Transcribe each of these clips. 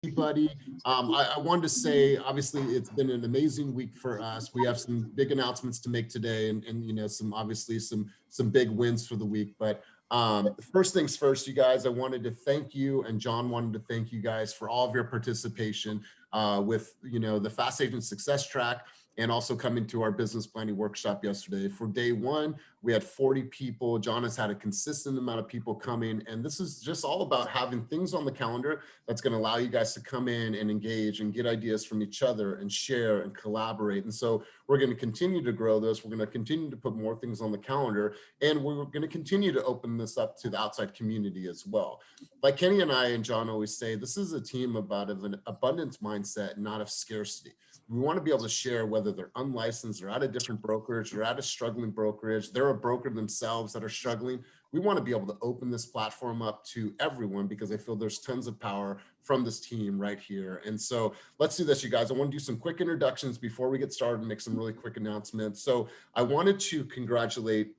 Everybody. I wanted to say, obviously, it's been an amazing week for us. We have some big announcements to make today, and some obviously some big wins for the week. But first things first, you guys, I wanted to thank you, and John wanted to thank you guys for all of your participation with the Fast Agent Success Track, and also coming to our business planning workshop yesterday. For day one, we had 40 people. John has had a consistent amount of people coming, and this is just all about having things on the calendar that's going to allow you guys to come in and engage and get ideas from each other and share and collaborate. And so we're going to continue to grow this. We're going to continue to put more things on the calendar, and we're going to continue to open this up to the outside community as well. Like Kenny and I and John always say, this is a team about an abundance mindset, not of scarcity. We want to be able to share whether they're unlicensed or at a different brokerage or at a struggling brokerage, they're a broker themselves that are struggling. We want to be able to open this platform up to everyone because I feel there's tons of power from this team right here. And so let's do this, you guys. I want to do some quick introductions before we get started and make some really quick announcements. So I wanted to congratulate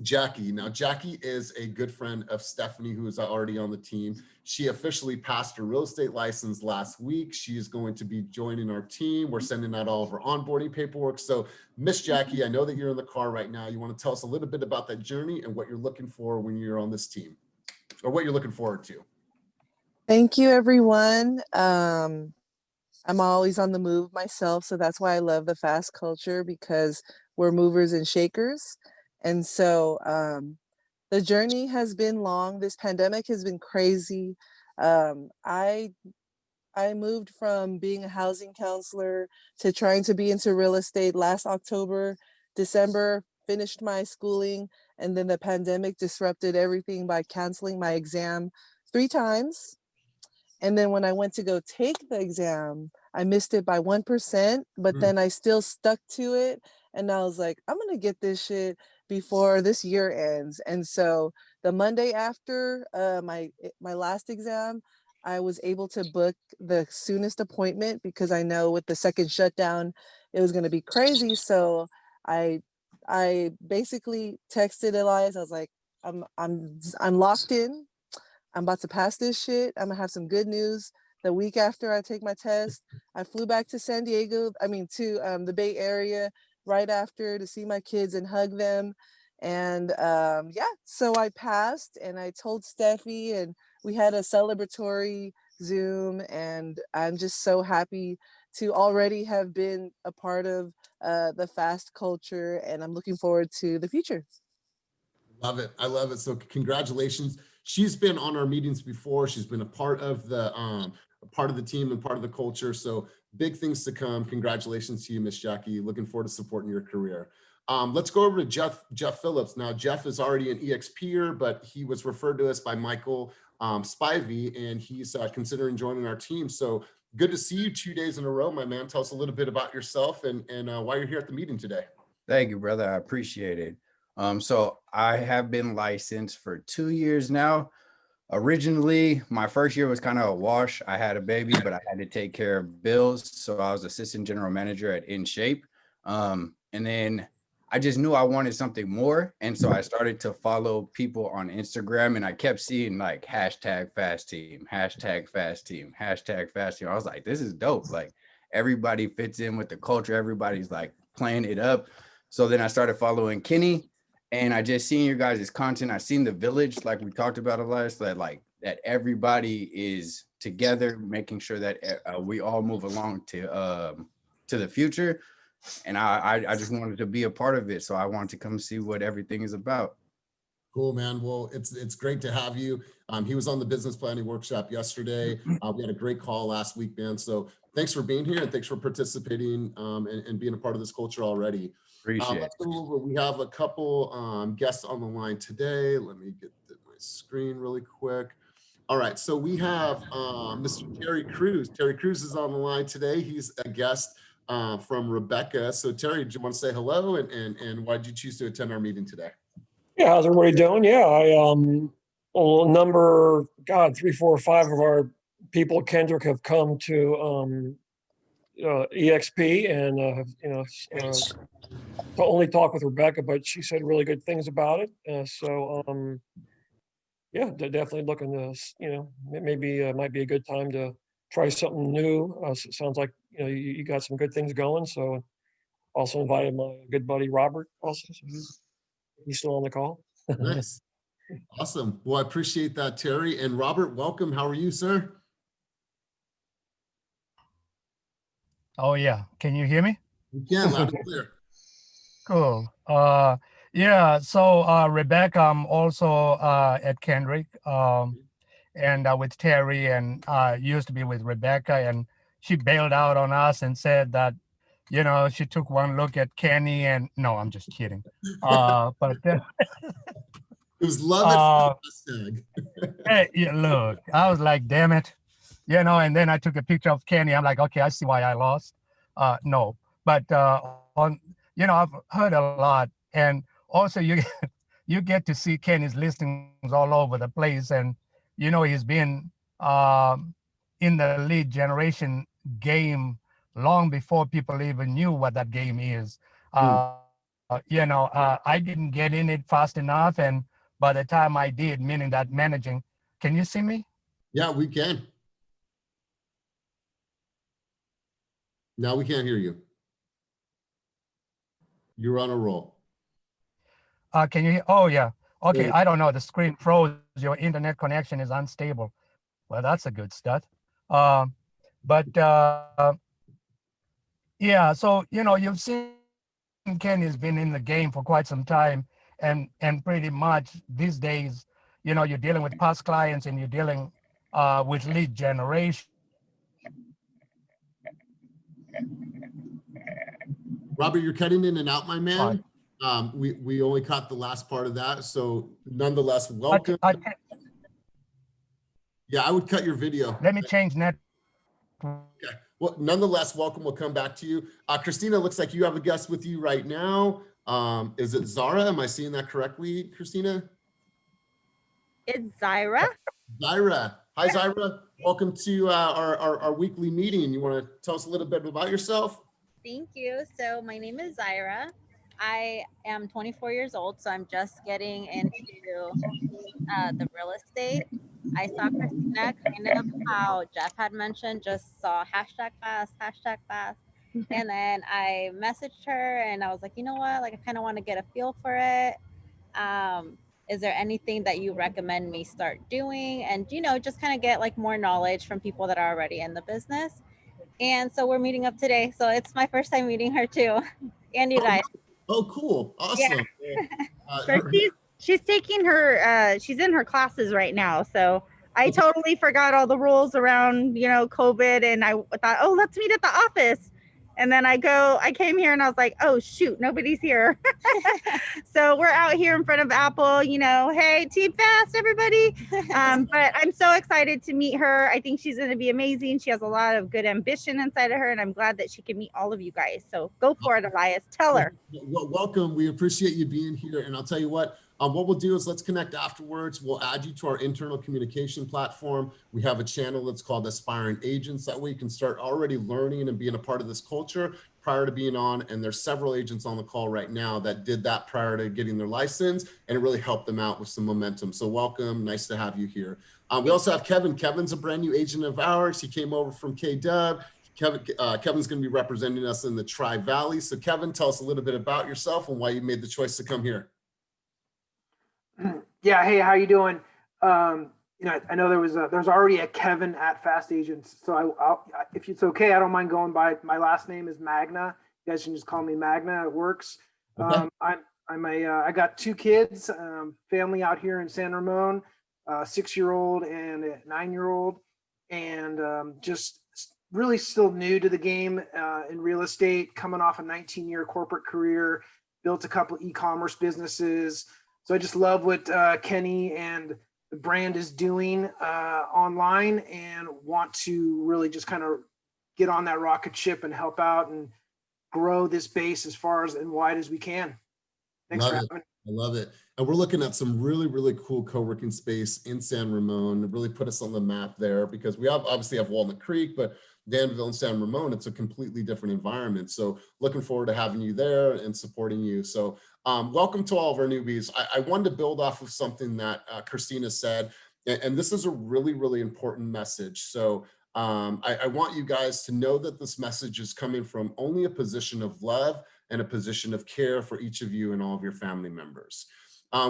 Jackie. Now, Jackie is a good friend of Stephanie, who is already on the team. She officially passed her real estate license last week. She is going to be joining our team. We're sending out all of her onboarding paperwork. So, Miss Jackie, I know that you're in the car right now. You want to tell us a little bit about that journey and what you're looking for when you're on this team, or what you're looking forward to. Thank you, everyone. I'm always on the move myself, so that's why I love the fast culture, because we're movers and shakers. And so the journey has been long. This pandemic has been crazy. I moved from being a housing counselor to trying to be into real estate last October, December, finished my schooling, and then the pandemic disrupted everything by canceling my exam 3 times. And then when I went to go take the exam, I missed it by 1%, but then I still stuck to it. And I was like, I'm going to get this shit before this year ends. And so the Monday after my last exam, I was able to book the soonest appointment because I know with the second shutdown, it was going to be crazy. So I basically texted Elias. I was like, I'm locked in. I'm about to pass this shit. I'm gonna have some good news the week after I take my test. I flew back to San Diego, to the Bay Area right after to see my kids and hug them. And so I passed, and I told Steffi, and we had a celebratory Zoom, and I'm just so happy to already have been a part of the fast culture, and I'm looking forward to the future. Love it. I love it. So congratulations. She's been on our meetings before. She's been a part of the team and part of the culture. So big things to come. Congratulations to you, Miss Jackie. Looking forward to supporting your career. Let's go over to Jeff Phillips. Now, Jeff is already an eXper, but he was referred to us by Michael Spivey, and he's considering joining our team. So good to see you 2 days in a row, my man. Tell us a little bit about yourself and why you're here at the meeting today. Thank you, brother. I appreciate it. So I have been licensed for 2 years now. Originally, my first year was kind of a wash. I had a baby, but I had to take care of bills. So I was assistant general manager at InShape. And then I just knew I wanted something more. And so I started to follow people on Instagram, and I kept seeing like hashtag fast team, hashtag fast team, hashtag fast team. I was like, this is dope. Like everybody fits in with the culture. Everybody's like playing it up. So then I started following Kenny. And I just seen your guys' content. I seen the village, like we talked about a lot, so that everybody is together, making sure that we all move along to the future. And I just wanted to be a part of it. So I wanted to come see what everything is about. Cool, man. Well, it's great to have you. He was on the business planning workshop yesterday. We had a great call last week, man. So thanks for being here, and thanks for participating and being a part of this culture already. Let's go over. We have a couple guests on the line today. Let me get my screen really quick. All right, so we have Mr. Terry Cruz. Terry Cruz is on the line today. He's a guest from Rebecca. So Terry, do you want to say hello and why did you choose to attend our meeting today? Yeah, how's everybody doing? Yeah, number 3, 4, 5 of our people at Kendrick have come to eXp, and only talk with Rebecca, but she said really good things about it. Yeah, definitely looking to, maybe might be a good time to try something new. So it sounds like, you know, you got some good things going. So also invited my good buddy Robert also. So he's still on the call. Nice. Awesome. Well, I appreciate that, Terry. And Robert, welcome. How are you, sir? Oh yeah, can you hear me? You can, loud and clear. Cool. Yeah, so Rebecca, I'm also at Kendrick, and with Terry, and used to be with Rebecca, and she bailed out on us and said that, you know, she took one look at Kenny, and no, I'm just kidding. But It was love at first hashtag. hey, yeah, look, I was like, damn it, you know, and then I took a picture of Kenny. I'm like, okay, I see why I lost. No, but on, you know, I've heard a lot, and also you get to see Kenny's listings all over the place, and you know he's been in the lead generation game long before people even knew what that game is. You know, I didn't get in it fast enough, and by the time I did, meaning that managing, can you see me? Yeah, we can. Now we can't hear you. You're on a roll. Can you hear? Oh yeah. Okay, Yeah. I don't know. The screen froze. Your internet connection is unstable. Well, that's a good start. But yeah, so you know, you've seen Kenny's been in the game for quite some time, and pretty much these days, you know, you're dealing with past clients and you're dealing with lead generation. Robert, you're cutting in and out, my man. We only caught the last part of that. So nonetheless, welcome. Yeah, I would cut your video. Let me change net. Okay. Well, nonetheless, welcome. We'll come back to you. Christina, looks like you have a guest with you right now. Is it Zara? Am I seeing that correctly, Christina? It's Zyra. Zyra. Hi, Zyra. Welcome to our weekly meeting. You want to tell us a little bit about yourself? Thank you. So my name is Zyra. I am 24 years old, so I'm just getting into the real estate. I saw Christina, kind of how Jeff had mentioned, just saw hashtag fast. And then I messaged her and I was like, you know what? Like, I kind of want to get a feel for it. Is there anything that you recommend me start doing? And, you know, just kind of get like more knowledge from people that are already in the business. And so we're meeting up today. So it's my first time meeting her too. And you guys. Oh, cool. Awesome. So she's taking her she's in her classes right now, so I totally forgot all the rules around, you know, COVID, and I thought, oh, let's meet at the office. And then I came here and I was like, oh shoot, nobody's here. So we're out here in front of Apple, you know, hey, Team Fast, everybody. But I'm so excited to meet her. I think she's going to be amazing. She has a lot of good ambition inside of her, and I'm glad that she can meet all of you guys. So go for it, Elias. Tell her. Well, welcome. We appreciate you being here. And I'll tell you what we'll do is let's connect afterwards. We'll add you to our internal communication platform. We have a channel that's called Aspiring Agents. That way you can start already learning and being a part of this culture prior to being on. And there's several agents on the call right now that did that prior to getting their license, and it really helped them out with some momentum. So welcome. Nice to have you here. We also have Kevin. Kevin's a brand new agent of ours. He came over from K-Dub. Kevin's going to be representing us in the Tri-Valley. So Kevin, tell us a little bit about yourself and why you made the choice to come here. Yeah, hey, how you doing? You know, I know there's already a Kevin at Fast Agents, so if it's okay, I don't mind going by my last name is Magna. You guys can just call me Magna. It works. Okay. I got 2 kids, family out here in San Ramon, a 6-year-old and a 9-year-old, and just really still new to the game in real estate, coming off a 19-year corporate career, built a couple e-commerce businesses. So I just love what Kenny and the brand is doing online, and want to really just kind of get on that rocket ship and help out and grow this base as far as and wide as we can. Thanks for having me. I love it. And we're looking at some really, really cool co-working space in San Ramon to really put us on the map there, because we obviously have Walnut Creek, but Danville and San Ramon, it's a completely different environment. So looking forward to having you there and supporting you. So welcome to all of our newbies. I wanted to build off of something that Christina said, and this is a really, really important message. So I want you guys to know that this message is coming from only a position of love and a position of care for each of you and all of your family members.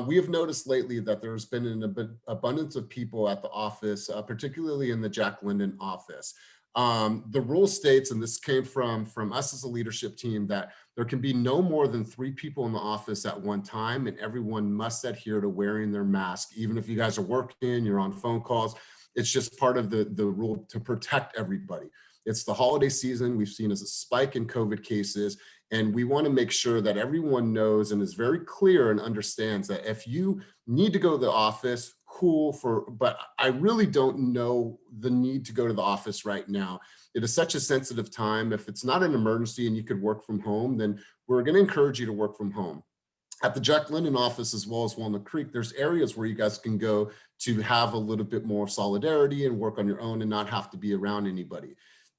We have noticed lately that there's been an abundance of people at the office, particularly in the Jack Linden office. The rule states, and this came from us as a leadership team, that there can be no more than 3 people in the office at one time, and everyone must adhere to wearing their mask. Even if you guys are working, you're on phone calls, it's just part of the rule to protect everybody. It's the holiday season. We've seen a spike in COVID cases, and we want to make sure that everyone knows and is very clear and understands that if you need to go to the office, cool, but I really don't know the need to go to the office right now. It is such a sensitive time. If it's not an emergency and you could work from home, then we're going to encourage you to work from home. At the Jack Linden office, as well as Walnut Creek, there's areas where you guys can go to have a little bit more solidarity and work on your own and not have to be around anybody.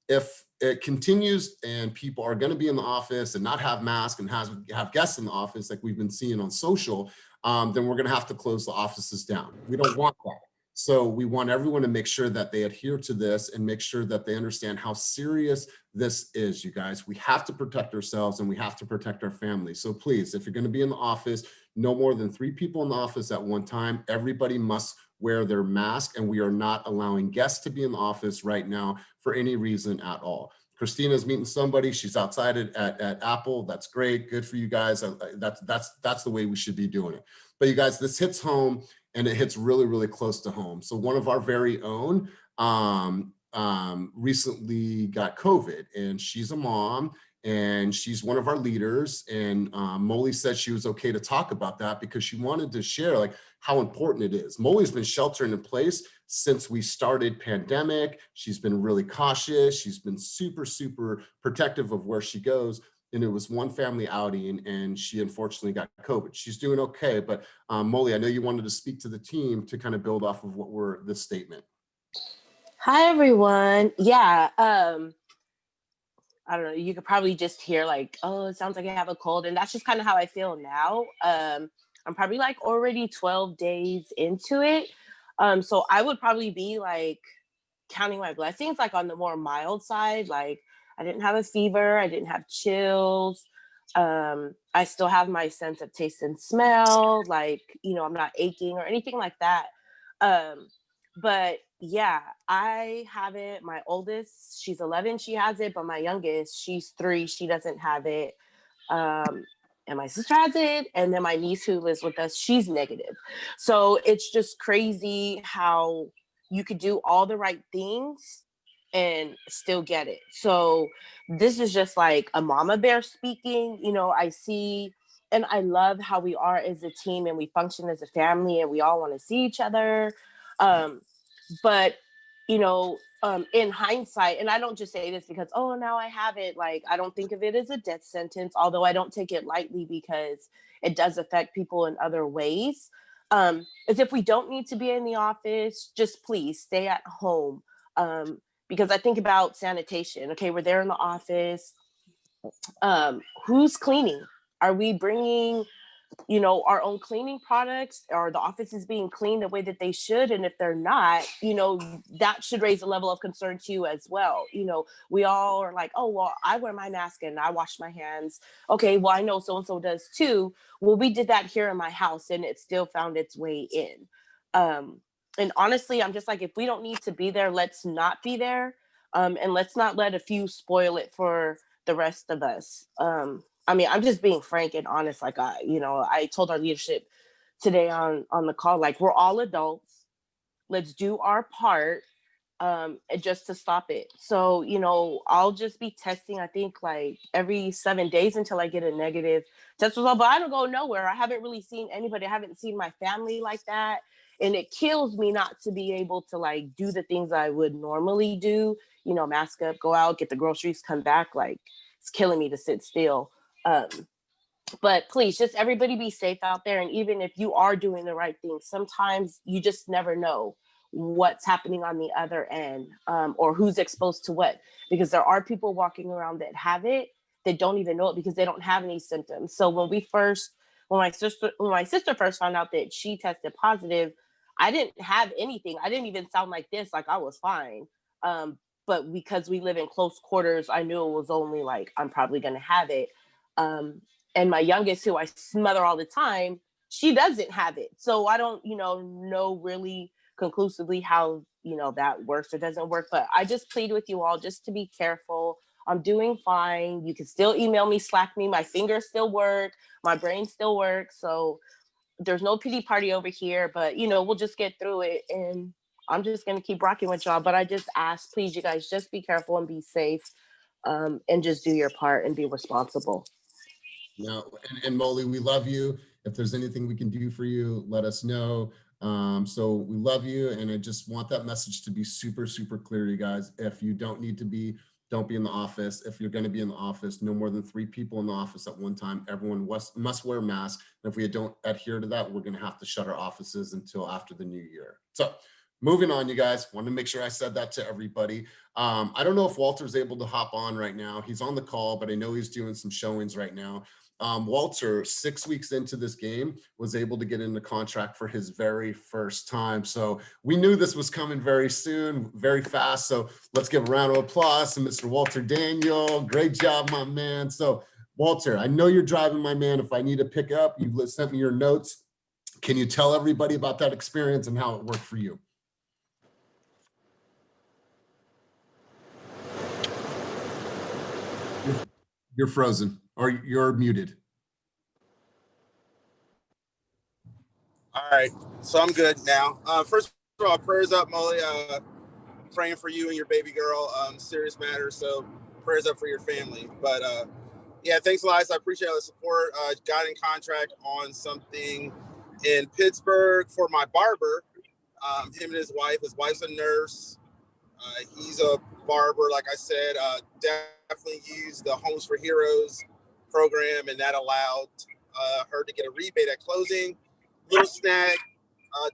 If it continues and people are going to be in the office and not have masks and have guests in the office like we've been seeing on social, then we're going to have to close the offices down. We don't want that. So we want everyone to make sure that they adhere to this and make sure that they understand how serious this is, you guys. We have to protect ourselves and we have to protect our families. So please, if you're going to be in the office, no more than 3 people in the office at one time. Everybody must wear their mask, and we are not allowing guests to be in the office right now for any reason at all. Christina's meeting somebody. She's outside at Apple. That's great. Good for you guys. That's the way we should be doing it. But you guys, this hits home, and it hits really, really close to home. So one of our very own recently got COVID, and she's a mom, and she's one of our leaders. And Molly said she was okay to talk about that because she wanted to share like how important it is. Molly's been sheltering in place since we started pandemic. She's been really cautious. She's been super, super protective of where she goes. And it was one family outing, and she unfortunately got COVID. She's doing okay, but Molly, I know you wanted to speak to the team to kind of build off of this statement. Hi, everyone. Yeah, I don't know, you could probably just hear like, oh, it sounds like I have a cold. And that's just kind of how I feel now. I'm probably like already 12 days into it. So I would probably be like counting my blessings, like on the more mild side. Like I didn't have a fever. I didn't have chills. I still have my sense of taste and smell. Like, I'm not aching or anything like that. But yeah, I have it. My oldest, she's 11, she has it, but my youngest, she's 3, she doesn't have it. And my sister has it. And then my niece who lives with us, she's negative. So it's just crazy how you could do all the right things and still get it. So this is just like a mama bear speaking. I see, and I love how we are as a team and we function as a family and we all want to see each other. But in hindsight, and I don't just say this because, oh, now I have it. Like, I don't think of it as a death sentence, although I don't take it lightly because it does affect people in other ways. Is if we don't need to be in the office, just please stay at home. Because I think about sanitation. Okay, we're there in the office. Who's cleaning? Are we bringing our own cleaning products? Are the offices being cleaned the way that they should? And if they're not, that should raise a level of concern to you as well. We all are like, oh, well, I wear my mask and I wash my hands. Okay, well, I know so-and-so does too. Well, we did that here in my house and it still found its way in. And honestly, I'm just like, if we don't need to be there, let's not be there. And let's not let a few spoil it for the rest of us. I'm just being frank and honest. Like I told our leadership today on the call, like we're all adults. Let's do our part just to stop it. So, I'll just be testing, I think like every 7 days until I get a negative test result, but I don't go nowhere. I haven't really seen anybody. I haven't seen my family like that. And it kills me not to be able to like do the things I would normally do, mask up, go out, get the groceries, come back. Like it's killing me to sit still. But please, just everybody be safe out there. And even if you are doing the right thing, sometimes you just never know what's happening on the other end, or who's exposed to what, because there are people walking around that have it that don't even know it because they don't have any symptoms. So when my sister first found out that she tested positive, I didn't have anything. I didn't even sound like this, like I was fine. but because we live in close quarters, I knew it was only like, I'm probably going to have it. And my youngest, who I smother all the time, she doesn't have it. So I don't, know really conclusively how, that works or doesn't work. But I just plead with you all just to be careful. I'm doing fine. You can still email me, Slack me. My fingers still work. My brain still works. So there's no pity party over here, but, we'll just get through it. And I'm just going to keep rocking with y'all. But I just ask, please, you guys, just be careful and be safe, and just do your part and be responsible. No, and Molly, we love you. If there's anything we can do for you, let us know. So we love you, and I just want that message to be super, super clear, you guys. If you don't need to be, don't be in the office. If you're going to be in the office, no more than 3 people in the office at one time. Everyone must wear masks. And if we don't adhere to that, we're going to have to shut our offices until after the new year. So moving on, you guys, want to make sure I said that to everybody. I don't know if Walter's able to hop on right now. He's on the call, but I know he's doing some showings right now. Walter, 6 weeks into this game, was able to get into contract for his very first time. So we knew this was coming very soon, very fast. So let's give a round of applause to Mr. Walter Daniel. Great job, my man. So Walter, I know you're driving, my man. If I need to pick up, you sent me your notes. Can you tell everybody about that experience and how it worked for you? You're frozen or you're muted. All right, so I'm good now. First of all, prayers up, Molly. Praying for you and your baby girl. Serious matter, so prayers up for your family. But yeah, thanks a lot. I appreciate all the support. Got in contract on something in Pittsburgh for my barber. Him and his wife. His wife's a nurse. He's a barber, like I said. Definitely used the Homes for Heroes program, and that allowed her to get a rebate at closing. Little snag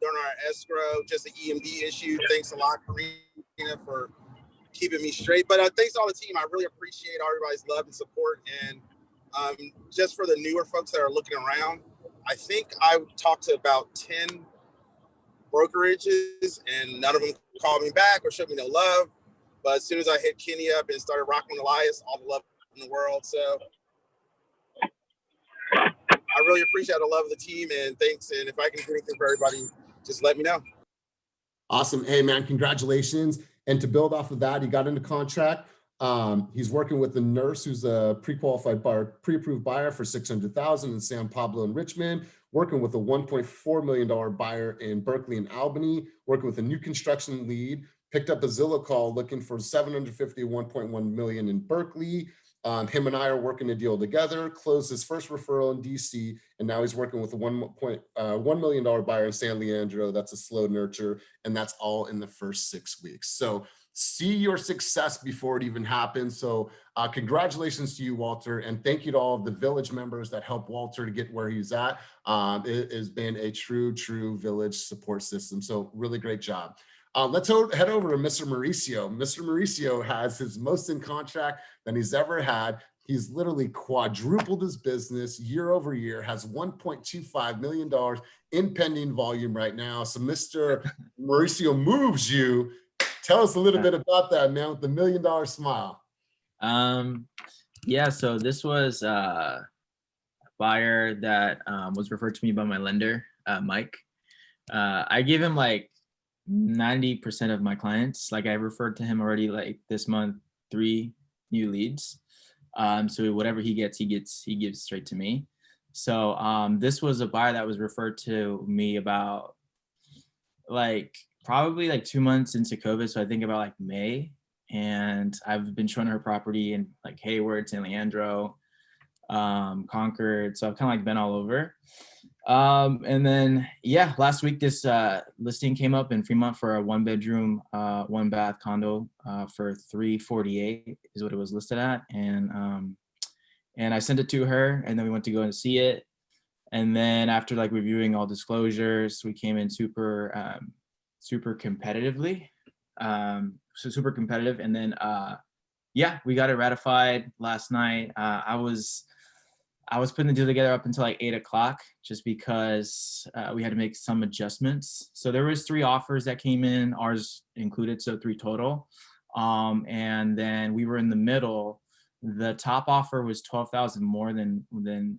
during our escrow, just an EMD issue. Thanks a lot, Karina, for keeping me straight. But thanks to all the team. I really appreciate everybody's love and support. And just for the newer folks that are looking around, I think I talked to about 10 brokerages, and none of them called me back or showed me no love. But as soon as I hit Kenny up and started rocking with Elias, all the love in the world. So I really appreciate the love of the team, and thanks. And if I can do anything for everybody, just let me know. Awesome. Hey, man, congratulations. And to build off of that, he got into contract. He's working with a nurse who's a pre-qualified buyer, pre-approved buyer for $600,000 in San Pablo and Richmond, working with a $1.4 million buyer in Berkeley and Albany, working with a new construction lead, picked up a Zillow call looking for $750, $1.1 million in Berkeley. Him and I are working a deal together, closed his first referral in DC, and now he's working with a $1 million buyer in San Leandro. That's a slow nurture, and that's all in the first 6 weeks. So see your success before it even happens. So congratulations to you, Walter, and thank you to all of the Village members that helped Walter to get where he's at. It has been a true Village support system. So really great job. Let's head over to Mr. Mauricio. Mr. Mauricio has his most in contract than he's ever had. He's literally quadrupled his business year over year, has $1.25 million in pending volume right now. So Mr. Mauricio moves you. Tell us a little bit about that, man, with the $1 million smile. Yeah, so this was a buyer that was referred to me by my lender, Mike. I gave him like 90% of my clients. Like I referred to him already like this month, 3 new leads. So whatever he gives straight to me. So this was a buyer that was referred to me about like probably like 2 months into COVID. So I think about like May, and I've been showing her property in like Hayward, San Leandro, Concord. So I've kind of like been all over. And then, yeah, last week, this listing came up in Fremont for a 1-bedroom, 1-bath condo for $348 is what it was listed at. And I sent it to her, and then we went to go and see it. And then after like reviewing all disclosures, we came in super competitively, so super competitive. And then, yeah, we got it ratified last night. I was putting the deal together up until like 8 o'clock, just because we had to make some adjustments. So there was 3 offers that came in, ours included, so 3 total. And then we were in the middle. The top offer was 12,000 more than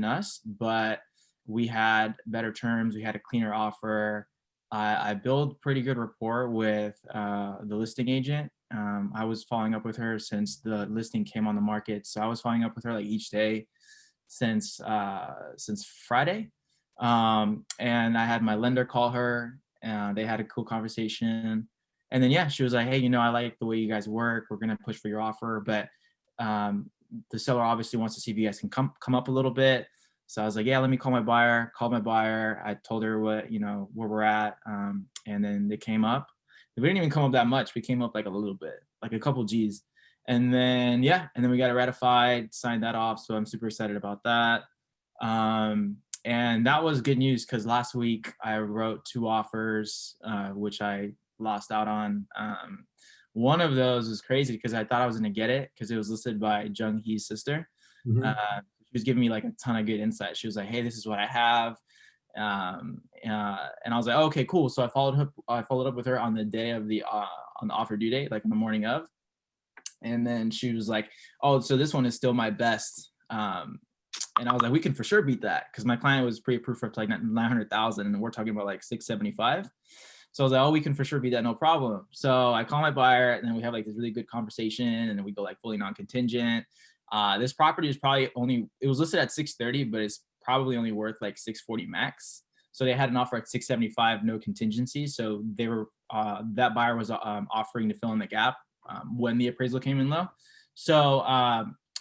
us, but we had better terms. We had a cleaner offer. I built pretty good rapport with the listing agent. I was following up with her since the listing came on the market. So I was following up with her like each day since Friday. And I had my lender call her. They had a cool conversation. And then, yeah, she was like, hey, you know, I like the way you guys work. We're going to push for your offer. But the seller obviously wants to see if you guys can come up a little bit. So I was like, yeah, let me call my buyer. Called my buyer. I told her what, you know, where we're at. And then they came up. We didn't even come up that much. We came up like a little bit, like a couple G's. And then, yeah, and then we got it ratified, signed that off. So I'm super excited about that. And that was good news because last week I wrote 2 offers, which I lost out on. One of those was crazy because I thought I was going to get it because it was listed by Jung Hee's sister. She was giving me like a ton of good insight. She was like, hey, this is what I have. And I was like, oh, okay, cool. So I followed up with her on the day of on the offer due date, like on the morning of. And then she was like, oh, so this one is still my best. And I was like, we can for sure beat that because my client was pre-approved for like 900,000 and we're talking about like 675. So I was like, oh, we can for sure beat that, no problem. So I call my buyer and then we have like this really good conversation and then we go like fully non-contingent. This property is probably it was listed at 630, but it's probably only worth like 640 max. So they had an offer at 675, no contingency. So they were, that buyer was offering to fill in the gap when the appraisal came in low. So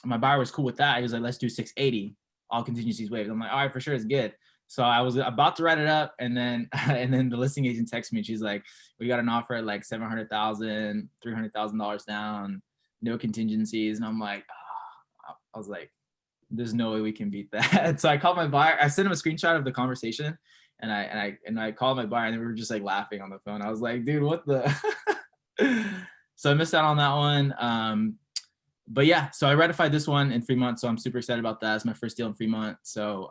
my buyer was cool with that. He was like, let's do 680, all contingencies waived. I'm like, all right, for sure, it's good. So I was about to write it up, and then the listing agent texted me. She's like, we got an offer at like 700,000, $300,000 down, no contingencies. And I'm like, oh. I was like, there's no way we can beat that. So I called my buyer. I sent him a screenshot of the conversation, and I called my buyer, and we were just like laughing on the phone. I was like, dude, what the? So I missed out on that one. But yeah, so I ratified this one in Fremont, so I'm super excited about that. It's my first deal in Fremont. So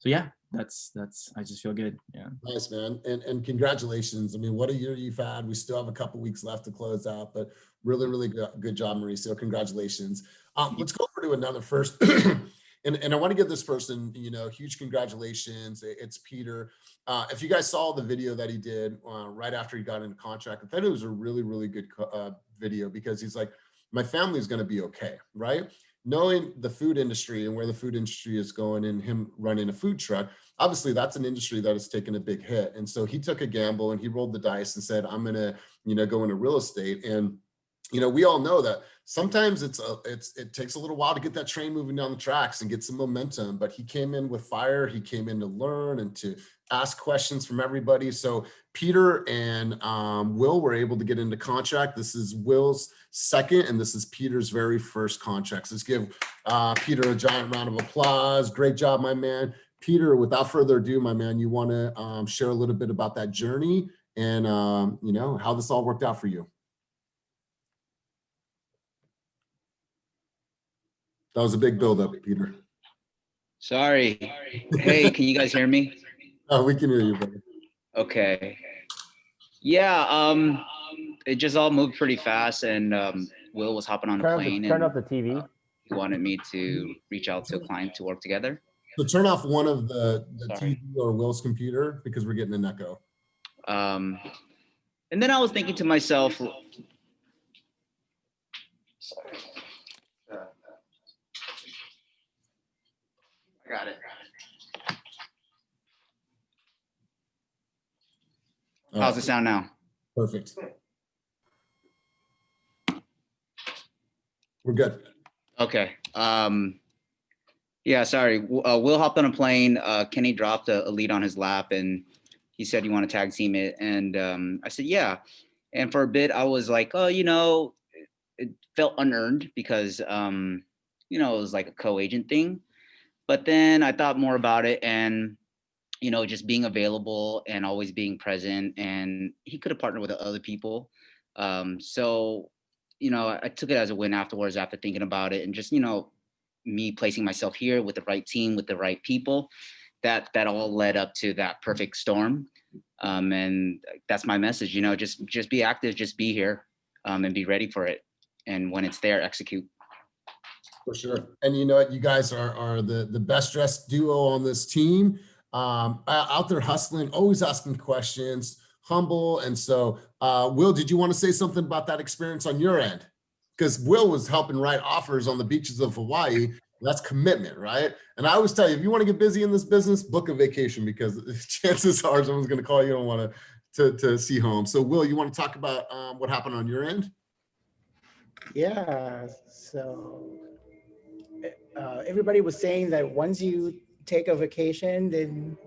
yeah, that's I just feel good. Yeah. Nice, man. And congratulations. I mean, what a year you've had. We still have a couple weeks left to close out, but really good job, Mauricio. Congratulations. Let's go over to another first. And I want to give this person, you know, huge congratulations. It's Peter. If you guys saw the video that he did right after he got into contract, I thought it was a really good video because he's like, my family's going to be okay, right? Knowing the food industry and where the food industry is going and him running a food truck, obviously that's an industry that has taken a big hit. And so he took a gamble and he rolled the dice and said, I'm going to, you know, go into real estate. And, you know, we all know that sometimes it takes a little while to get that train moving down the tracks and get some momentum, but he came in with fire. He came in to learn and to ask questions from everybody. So Peter and Will were able to get into contract. This is Will's second, and this is Peter's very first contract. So let's give Peter a giant round of applause. Great job, my man. Peter, without further ado, my man, you want to share a little bit about that journey and you know, how this all worked out for you. That was a big buildup, Peter. Sorry. Hey, can you guys hear me? Oh, we can hear you, brother. Okay. Yeah, it just all moved pretty fast, and Will was hopping on the plane Turn and off the TV. he wanted me to reach out to a client to work together. So turn off one of the TV or Will's computer because we're getting an echo. And then I was thinking to myself, sorry. I got it. How's it sound now? Perfect. We're good. Okay. Yeah, sorry. Will hopped on a plane. Kenny dropped a lead on his lap and he said, you want to tag team it? And I said, yeah. And for a bit, I was like, oh, you know, it felt unearned because, you know, it was like a co-agent thing. But then I thought more about it and, you know, just being available and always being present. And he could have partnered with other people. So, you know, I took it as a win afterwards after thinking about it and just, you know, me placing myself here with the right team, with the right people, that all led up to that perfect storm. And that's my message, you know, just be active, just be here. and be ready for it. And when it's there, execute. For sure. And you know what? You guys are the best dressed duo on this team. Out there hustling, always asking questions, humble. And so, Will, did you want to say something about that experience on your end? Because Will was helping write offers on the beaches of Hawaii. That's commitment, right? And I always tell you, if you want to get busy in this business, book a vacation, because chances are someone's going to call you and want to see home. So, Will, you want to talk about what happened on your end? Yeah, so everybody was saying that once you take a vacation, then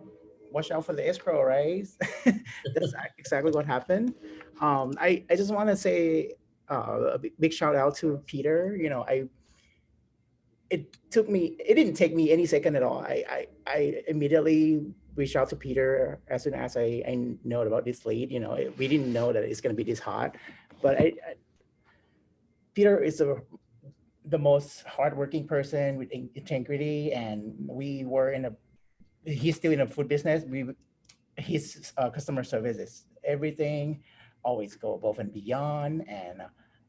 watch out for the escrow, right? That's exactly what happened. I just want to say a big shout out to Peter. You know, it didn't take me any second at all. I immediately reached out to Peter as soon as I know about this lead. You know, we didn't know that it's going to be this hot, but Peter is the most hardworking person with integrity, and he's still in a food business. His customer service is everything, always go above and beyond, and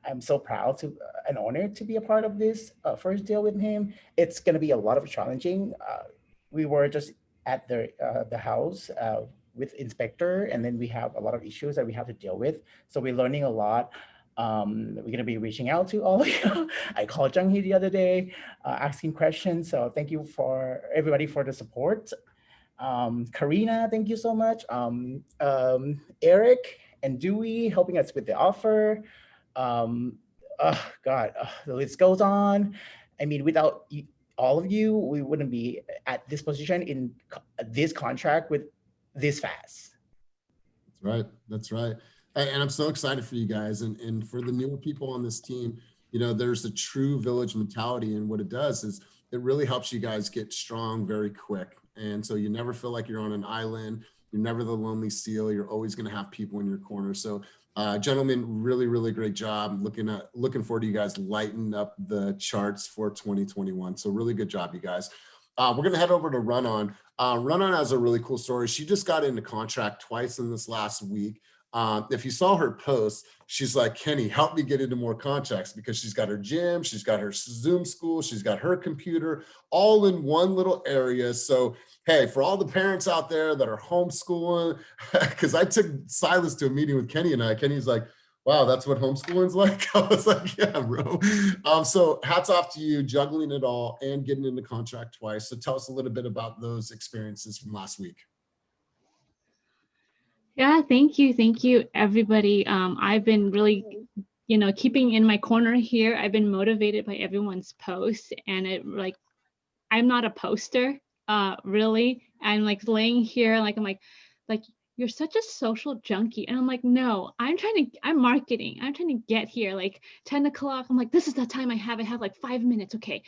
I'm so proud to and honored to be a part of this first deal with him. It's going to be a lot of challenging. We were just at the house with inspector, and then we have a lot of issues that we have to deal with. So we're learning a lot. We're going to be reaching out to all of you. I called Jung Hee the other day, asking questions. So thank you for everybody for the support. Karina, thank you so much. Eric and Dewey helping us with the offer. Oh God, the list goes on. I mean, without all of you, we wouldn't be at this position in this contract with this fast. That's right. That's right. And I'm so excited for you guys, and for the newer people on this team. You know, there's a true village mentality, and what it does is it really helps you guys get strong very quick. And so you never feel like you're on an island. You're never the lonely seal. You're always going to have people in your corner. So gentlemen, really, really great job. Looking forward to you guys lighting up the charts for 2021. So really good job, you guys. We're going to head over to Run On. Run On has a really cool story. She just got into contract twice in this last week. If you saw her post, she's like, Kenny, help me get into more contracts, because she's got her gym, she's got her Zoom school, she's got her computer, all in one little area. So, hey, for all the parents out there that are homeschooling, because I took Silas to a meeting with Kenny and Kenny's like, wow, that's what homeschooling's like? I was like, yeah, bro. So hats off to you, juggling it all and getting into contract twice. So tell us a little bit about those experiences from last week. Yeah, thank you, everybody. I've been really, keeping in my corner here. I've been motivated by everyone's posts, and I'm not a poster, really. I'm like laying here, I'm like, you're such a social junkie. And I'm like, no, I'm marketing. I'm trying to get here, 10 o'clock. I'm like, this is the time I have like 5 minutes. Okay.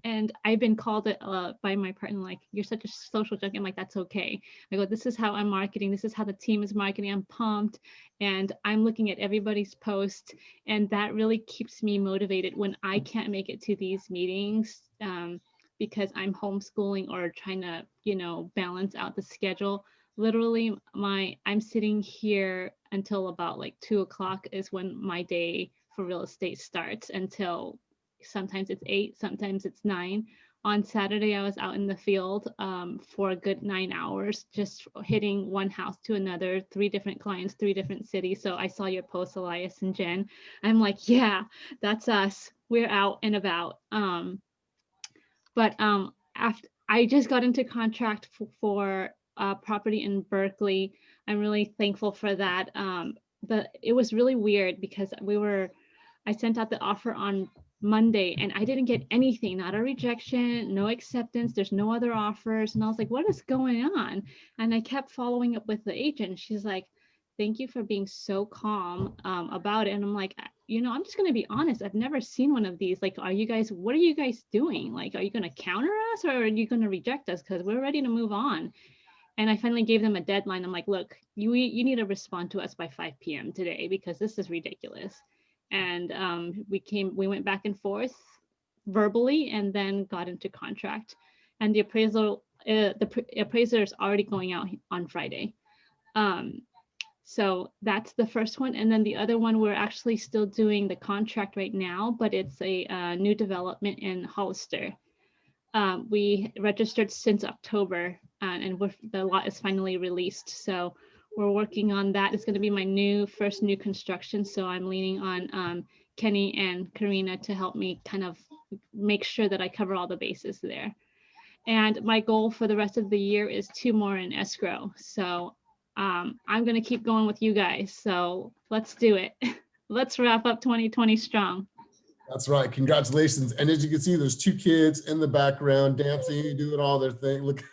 And I've been called by my partner, like, you're such a social junkie. I'm like, that's okay. I go, this is how I'm marketing. This is how the team is marketing. I'm pumped. And I'm looking at everybody's post. And that really keeps me motivated when I can't make it to these meetings, because I'm homeschooling or trying to, balance out the schedule. Literally, I'm sitting here until about 2 o'clock is when my day for real estate starts, until sometimes it's 8, sometimes it's 9. On Saturday, I was out in the field for a good 9 hours, just hitting one house to another, 3 different clients, 3 different cities. So I saw your post, Elias and Jen. I'm like, yeah, that's us. We're out and about. But after I just got into contract for property in Berkeley. I'm really thankful for that. It was really weird because I sent out the offer on Monday and I didn't get anything, not a rejection, no acceptance, there's no other offers. And I was like, what is going on? And I kept following up with the agent. She's like, thank you for being so calm about it. And I'm like, I'm just going to be honest. I've never seen one of these. Like, what are you guys doing? Like, are you going to counter us or are you going to reject us? Because we're ready to move on. And I finally gave them a deadline. I'm like, look, you need to respond to us by 5 p.m. today because this is ridiculous. And we went back and forth verbally and then got into contract. And the appraiser is already going out on Friday. So that's the first one. And then the other one, we're actually still doing the contract right now, but it's a new development in Hollister. We registered since October, and the lot is finally released. So we're working on that. It's going to be my first new construction. So I'm leaning on Kenny and Karina to help me kind of make sure that I cover all the bases there. And my goal for the rest of the year is 2 more in escrow. So I'm going to keep going with you guys. So let's do it. Let's wrap up 2020 strong. That's right. Congratulations. And as you can see, there's 2 kids in the background dancing, doing all their thing. Look,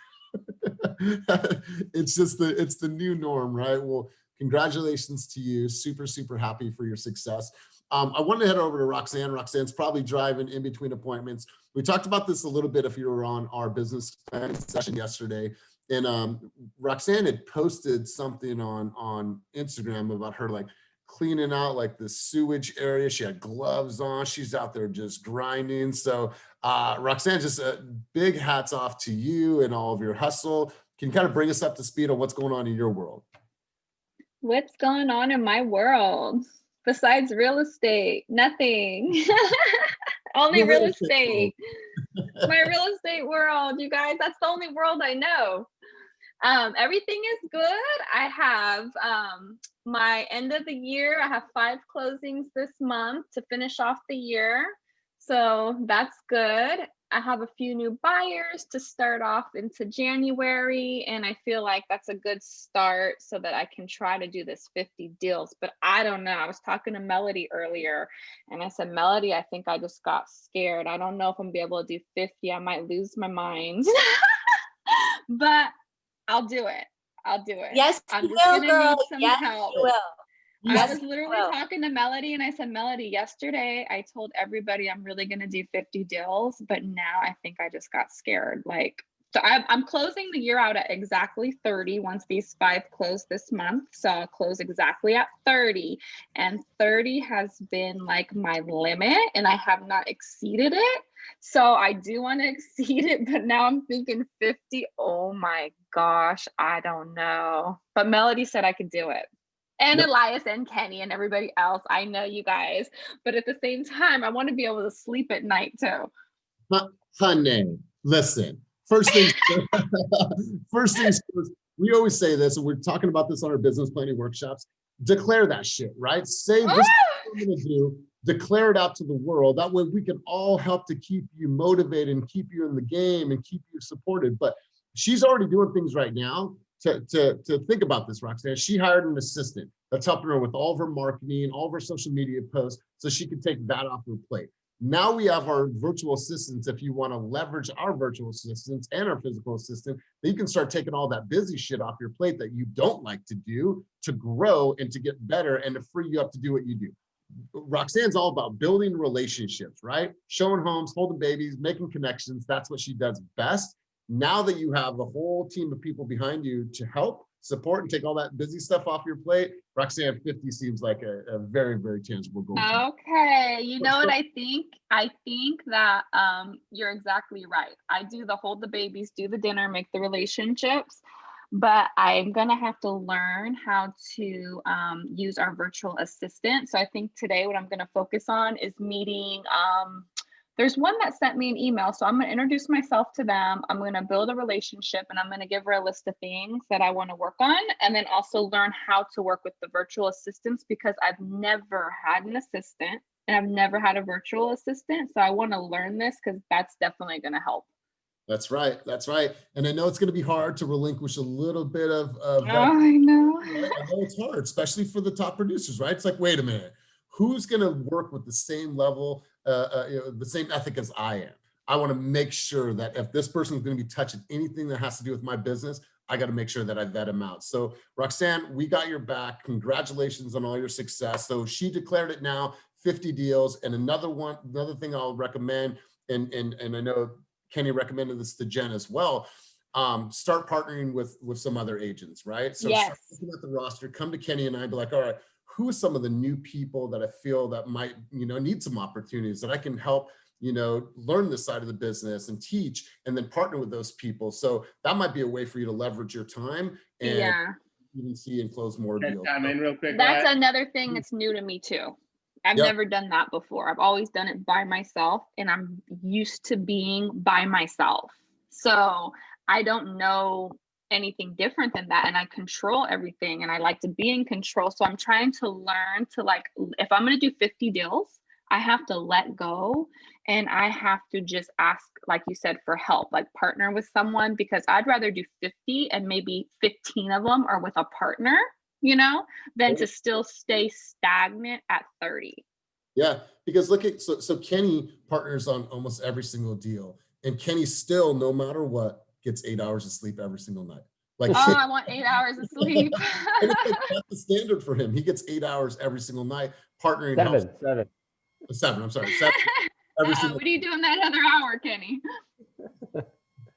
it's the new norm, right? Well, congratulations to you. Super, super happy for your success. I want to head over to Roxanne. Roxanne's probably driving in between appointments. We talked about this a little bit if you were on our business planning session yesterday. And Roxanne had posted something on Instagram about her like cleaning out like the sewage area. She had gloves on. She's out there just grinding. So Roxanne, just big hats off to you and all of your hustle. Can you kind of bring us up to speed on what's going on in your world? What's going on in my world? Besides real estate, nothing. Only real estate. My real estate world, you guys, that's the only world I know. Everything is good. I have my end of the year. I have 5 closings this month to finish off the year. So that's good. I have a few new buyers to start off into January, and I feel like that's a good start so that I can try to do this 50 deals. But I don't know. I was talking to Melody earlier, and I said, Melody, I think I just got scared. I don't know if I'm gonna be able to do 50. I might lose my mind. But I'll do it. I'll do it. Yes, I'm you just will, gonna girl. need some Yes, help. you will. I Yes, was you literally will. talking to Melody, and I said, Melody, yesterday I told everybody I'm really going to do 50 deals, but now I think I just got scared. Like, so I'm closing the year out at exactly 30 once these 5 close this month. So I'll close exactly at 30, and 30 has been like my limit, and I have not exceeded it. So I do want to exceed it, but now I'm thinking 50. Oh my gosh, I don't know. But Melody said I could do it. And Yep. Elias and Kenny and everybody else. I know you guys, but at the same time, I want to be able to sleep at night too. Honey, listen, first things first, we always say this, and we're talking about this on our business planning workshops. Declare that shit, right? Say this is what I'm gonna do, declare it out to the world. That way we can all help to keep you motivated and keep you in the game and keep you supported. But she's already doing things right now to think about this, Roxanne. She hired an assistant that's helping her with all of her marketing, all of her social media posts, so she can take that off her plate. Now we have our virtual assistants. If you want to leverage our virtual assistants and our physical assistant, then you can start taking all that busy shit off your plate that you don't like to do, to grow and to get better and to free you up to do what you do. Roxanne's all about building relationships, right? Showing homes, holding babies, making connections. That's what she does best. Now that you have a whole team of people behind you to help, support, and take all that busy stuff off your plate, Roxanne, 50 seems like a very, very tangible goal. Okay, you know what I think? I think that you're exactly right. I do the hold the babies, do the dinner, make the relationships, but I'm gonna have to learn how to use our virtual assistant. So I think today what I'm gonna focus on is meeting there's one that sent me an email. So I'm going to introduce myself to them. I'm going to build a relationship, and I'm going to give her a list of things that I want to work on, and then also learn how to work with the virtual assistants, because I've never had an assistant and I've never had a virtual assistant. So I want to learn this because that's definitely going to help. That's right. That's right. And I know it's going to be hard to relinquish a little bit of that. I know. Right? I know it's hard, especially for the top producers, right? It's like, wait a minute, who's going to work with the same level, the same ethic as I am? I want to make sure that if this person is going to be touching anything that has to do with my business, I got to make sure that I vet them out. So Roxanne, we got your back. Congratulations on all your success. So she declared it now, 50 deals. And another thing I'll recommend, and I know Kenny recommended this to Jen as well. Start partnering with some other agents, right? So yes. Start looking at the roster, come to Kenny and I, be like, all right, who are some of the new people that I feel that might, need some opportunities that I can help, learn this side of the business and teach, and then partner with those people. So that might be a way for you to leverage your time and even see and close more deals. Chime in real quick. That's another thing that's new to me too. I've Yep. never done that before. I've always done it by myself, and I'm used to being by myself. So I don't know anything different than that, and I control everything, and I like to be in control. So I'm trying to learn to, like, if I'm going to do 50 deals, I have to let go, and I have to just ask, like you said, for help, like partner with someone, because I'd rather do 50 and maybe 15 of them are with a partner, you know, than to still stay stagnant at 30. Yeah, because look at, so Kenny partners on almost every single deal, and Kenny still, no matter what, gets 8 hours of sleep every single night. Like, Oh, I want 8 hours of sleep. and it's like, that's the standard for him. He gets 8 hours every single night. Partnering helps. Seven. I'm sorry, 7 every single. What are you doing that other hour, Kenny?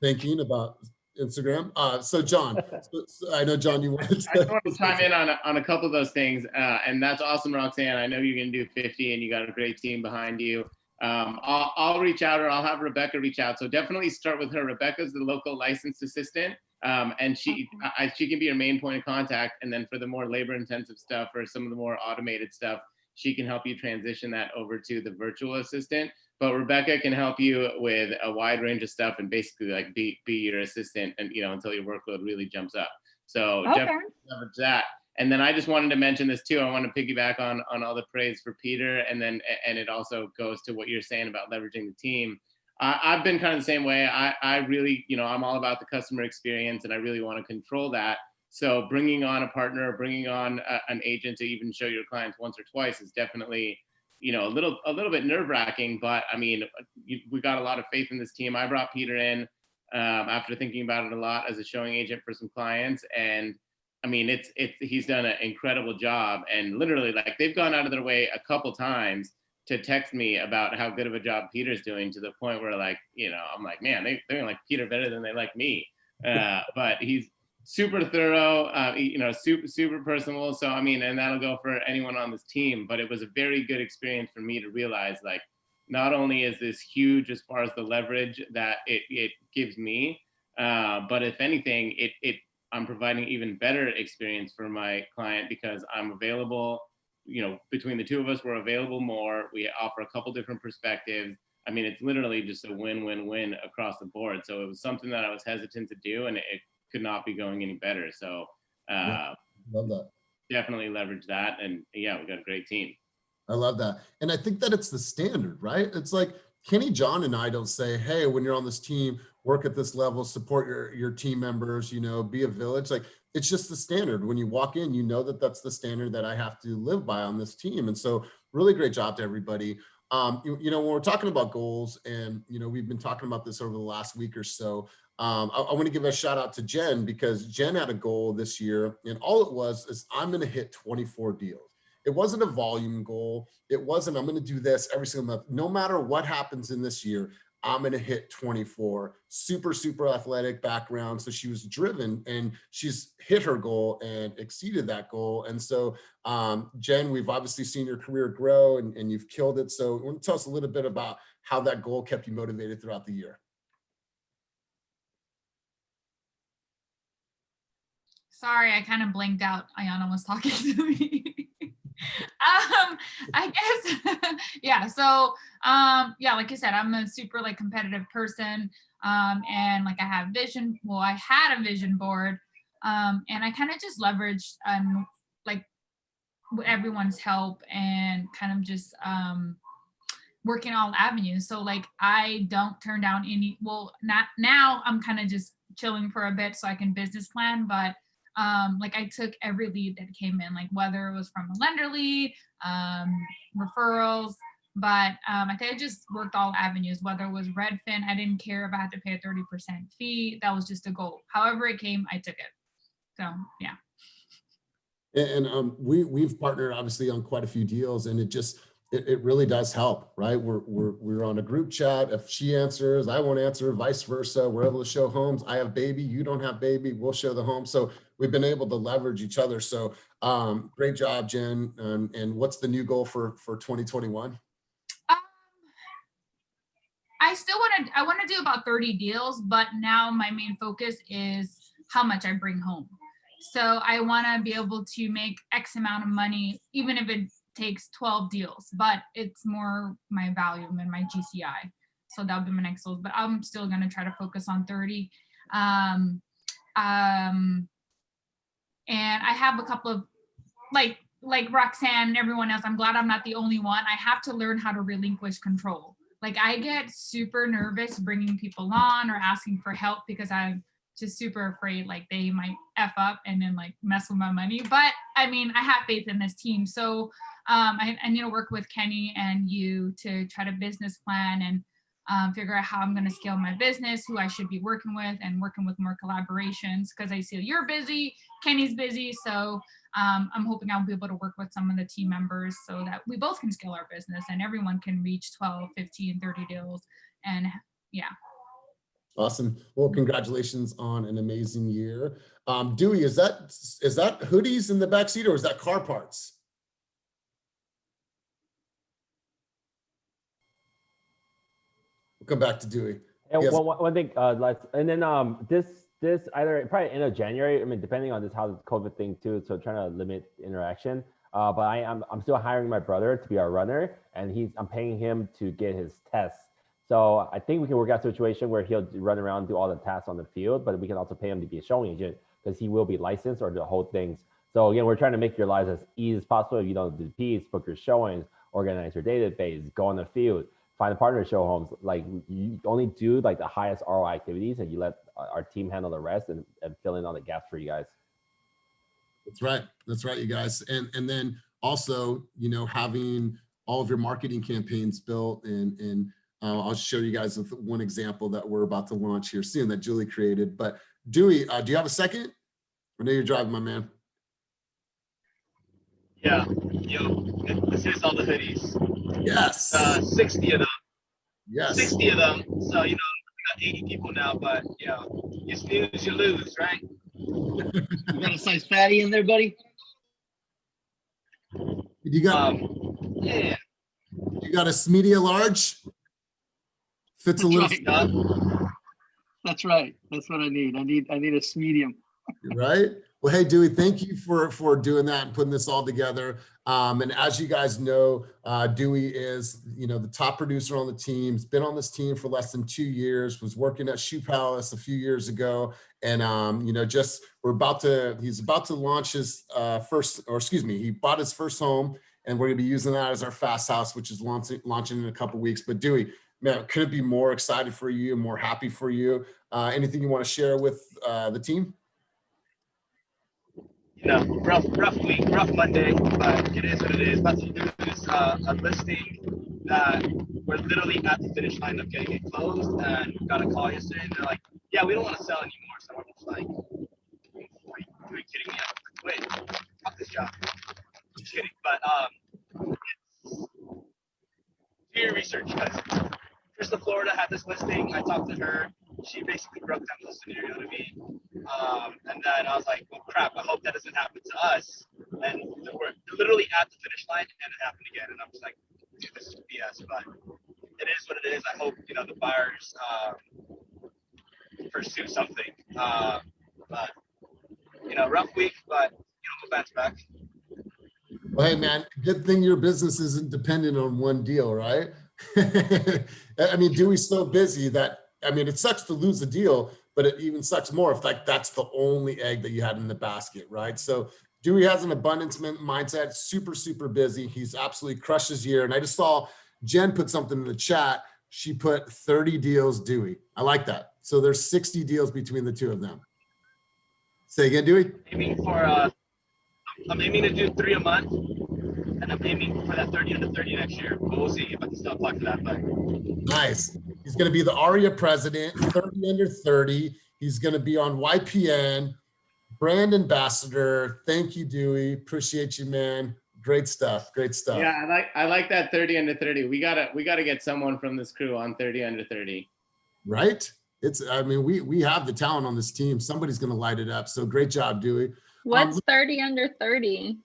Thinking about Instagram. So John, so I know John, you wanted to. I just want to chime in on a couple of those things, and that's awesome, Roxanne. I know you're going to do 50, and you got a great team behind you. I'll reach out, or I'll have Rebecca reach out. So definitely start with her. Rebecca's the local licensed assistant, and she can be your main point of contact. And then for the more labor-intensive stuff, or some of the more automated stuff, she can help you transition that over to the virtual assistant. But Rebecca can help you with a wide range of stuff, and basically like be your assistant, and until your workload really jumps up. So definitely leverage that. And then I just wanted to mention this too. I want to piggyback on all the praise for Peter, and it also goes to what you're saying about leveraging the team. I've been kind of the same way. I really, I'm all about the customer experience, and I really want to control that. So bringing on a partner, bringing on an agent to even show your clients once or twice is definitely, a little bit nerve-wracking. But I mean, we got a lot of faith in this team. I brought Peter in after thinking about it a lot as a showing agent for some clients, and I mean, he's done an incredible job, and literally, like, they've gone out of their way a couple times to text me about how good of a job Peter's doing, to the point where, like, I'm like, man, they like Peter better than they like me. But he's super thorough, super personable. So I mean, and that'll go for anyone on this team. But it was a very good experience for me to realize, like, not only is this huge as far as the leverage that it gives me, but if anything, I'm providing even better experience for my client, because I'm available, between the two of us, we're available more. We offer a couple different perspectives. I mean, it's literally just a win-win-win across the board. So it was something that I was hesitant to do, and it could not be going any better. So love that. Definitely leverage that. And yeah, we got a great team. I love that. And I think that it's the standard, right? It's like Kenny, John, and I don't say, hey, when you're on this team, work at this level, support your team members, be a village. Like, it's just the standard. When you walk in, that that's the standard that I have to live by on this team. And so really great job to everybody. When we're talking about goals, and, we've been talking about this over the last week or so, I want to give a shout out to Jen, because Jen had a goal this year, and all it was is, I'm going to hit 24 deals. It wasn't a volume goal. It wasn't, I'm going to do this every single month. No matter what happens in this year, I'm going to hit 24. Super athletic background. So she was driven, and she's hit her goal and exceeded that goal. And so, Jen, we've obviously seen your career grow, and you've killed it. So want to tell us a little bit about how that goal kept you motivated throughout the year? Sorry, I kind of blinked out. Ayana was talking to me. I guess, yeah. So, yeah, like you said, I'm a super competitive person. And I have vision. Well, I had a vision board. And I kind of just leveraged, everyone's help, and kind of just, working all avenues. So I don't turn down any, not now, I'm kind of just chilling for a bit so I can business plan, but I took every lead that came in, whether it was from a lender lead, referrals, but I think I just worked all avenues, whether it was Redfin. I didn't care if I had to pay a 30% fee. That was just a goal. However it came, I took it. So yeah. And we've partnered obviously on quite a few deals, and it really does help, right? We're on a group chat. If she answers, I won't answer, vice versa. We're able to show homes. I have baby, you don't have baby, we'll show the home. So we've been able to leverage each other. So great job, Jen. And what's the new goal for 2021? I want to do about 30 deals, but now my main focus is how much I bring home. So I want to be able to make X amount of money, even if it takes 12 deals, but it's more my volume and my GCI. So that'll be my next goal, but I'm still going to try to focus on 30. And I have a couple of like Roxanne and everyone else. I'm glad I'm not the only one. I have to learn how to relinquish control. Like I get super nervous bringing people on or asking for help because I'm just super afraid like they might F up and then like mess with my money. But I mean, I have faith in this team. So I need to work with Kenny and you to try to business plan and figure out how I'm going to scale my business, who I should be working with, and working with more collaborations because I see you're busy, Kenny's busy. So I'm hoping I'll be able to work with some of the team members so that we both can scale our business and everyone can reach 12, 15, 30 deals. And yeah. Awesome. Well, congratulations on an amazing year. Dewey, is that hoodies in the back seat or is that car parts? We'll come back to Dewey. And one thing, and then this either probably end of January. I mean, depending on this how the COVID thing too. So trying to limit interaction. But I'm still hiring my brother to be our runner, and I'm paying him to get his tests. So I think we can work out a situation where he'll run around, do all the tasks on the field, but we can also pay him to be a showing agent because he will be licensed or the whole things. So again, we're trying to make your lives as easy as possible. If you don't do Ps, book your showings, organize your database, go on the field, find a partner to show homes. Like you only do like the highest ROI activities and you let our team handle the rest and fill in all the gaps for you guys. That's right. That's right, you guys. And then also, you know, having all of your marketing campaigns built and I'll show you guys with one example that we're about to launch here soon that Julie created. But Dewey, do you have a second? I know you're driving, my man. Yeah. Yo, this is all the hoodies. Yes. 60 of them. Yes. 60 of them. So, you know, we got 80 people now, but, you know, you snooze, you lose, right? You got a size fatty in there, buddy? You got, yeah. You got a medium large? Fits a little. Right. That's right. That's what I need. I need a medium. Right. Well, hey, Dewey, thank you for doing that and putting this all together. And as you guys know, Dewey is, you know, the top producer on the team. He's been on this team for less than 2 years, was working at Shoe Palace a few years ago. And, you know, he's about to launch his he bought his first home and we're gonna be using that as our fast house, which is launching in a couple of weeks. But Dewey, man, couldn't be more excited for you and more happy for you. Anything you want to share with the team? You know, rough week, rough Monday, but it is what it is. About to do this a listing that we're literally at the finish line of getting it closed, and got a call yesterday, and they're like, "Yeah, we don't want to sell anymore." So I'm just like, "Are you kidding me? I quit. Fuck this job." Just kidding, but do your research because Krista Florida had this listing. I talked to her. She basically broke down the scenario to me. And then I was like, well, crap, I hope that doesn't happen to us. And we're literally at the finish line and it happened again. And I'm just like, dude, this is BS, but it is what it is. I hope, you know, the buyers pursue something. But, you know, rough week, but, you know, we'll bounce back. Well, hey, man, good thing your business isn't dependent on one deal, right? I mean, Dewey's so busy that, I mean, it sucks to lose a deal, but it even sucks more if like that's the only egg that you had in the basket, right? So Dewey has an abundance mindset, super, super busy. He's absolutely crushed his year. And I just saw Jen put something in the chat. She put 30 deals, Dewey. I like that. So there's 60 deals between the two of them. Say again, Dewey. I'm aiming to do 3 a month, and I'm aiming for that 30 under 30 next year. But we'll see if I can still apply for that. But nice. He's going to be the ARIA president, 30 under 30. He's going to be on YPN, brand ambassador. Thank you, Dewey. Appreciate you, man. Great stuff. Great stuff. Yeah, I like that 30 under 30. We gotta get someone from this crew on 30 under 30. Right? I mean, we have the talent on this team. Somebody's going to light it up. So great job, Dewey. What's 30 under 30?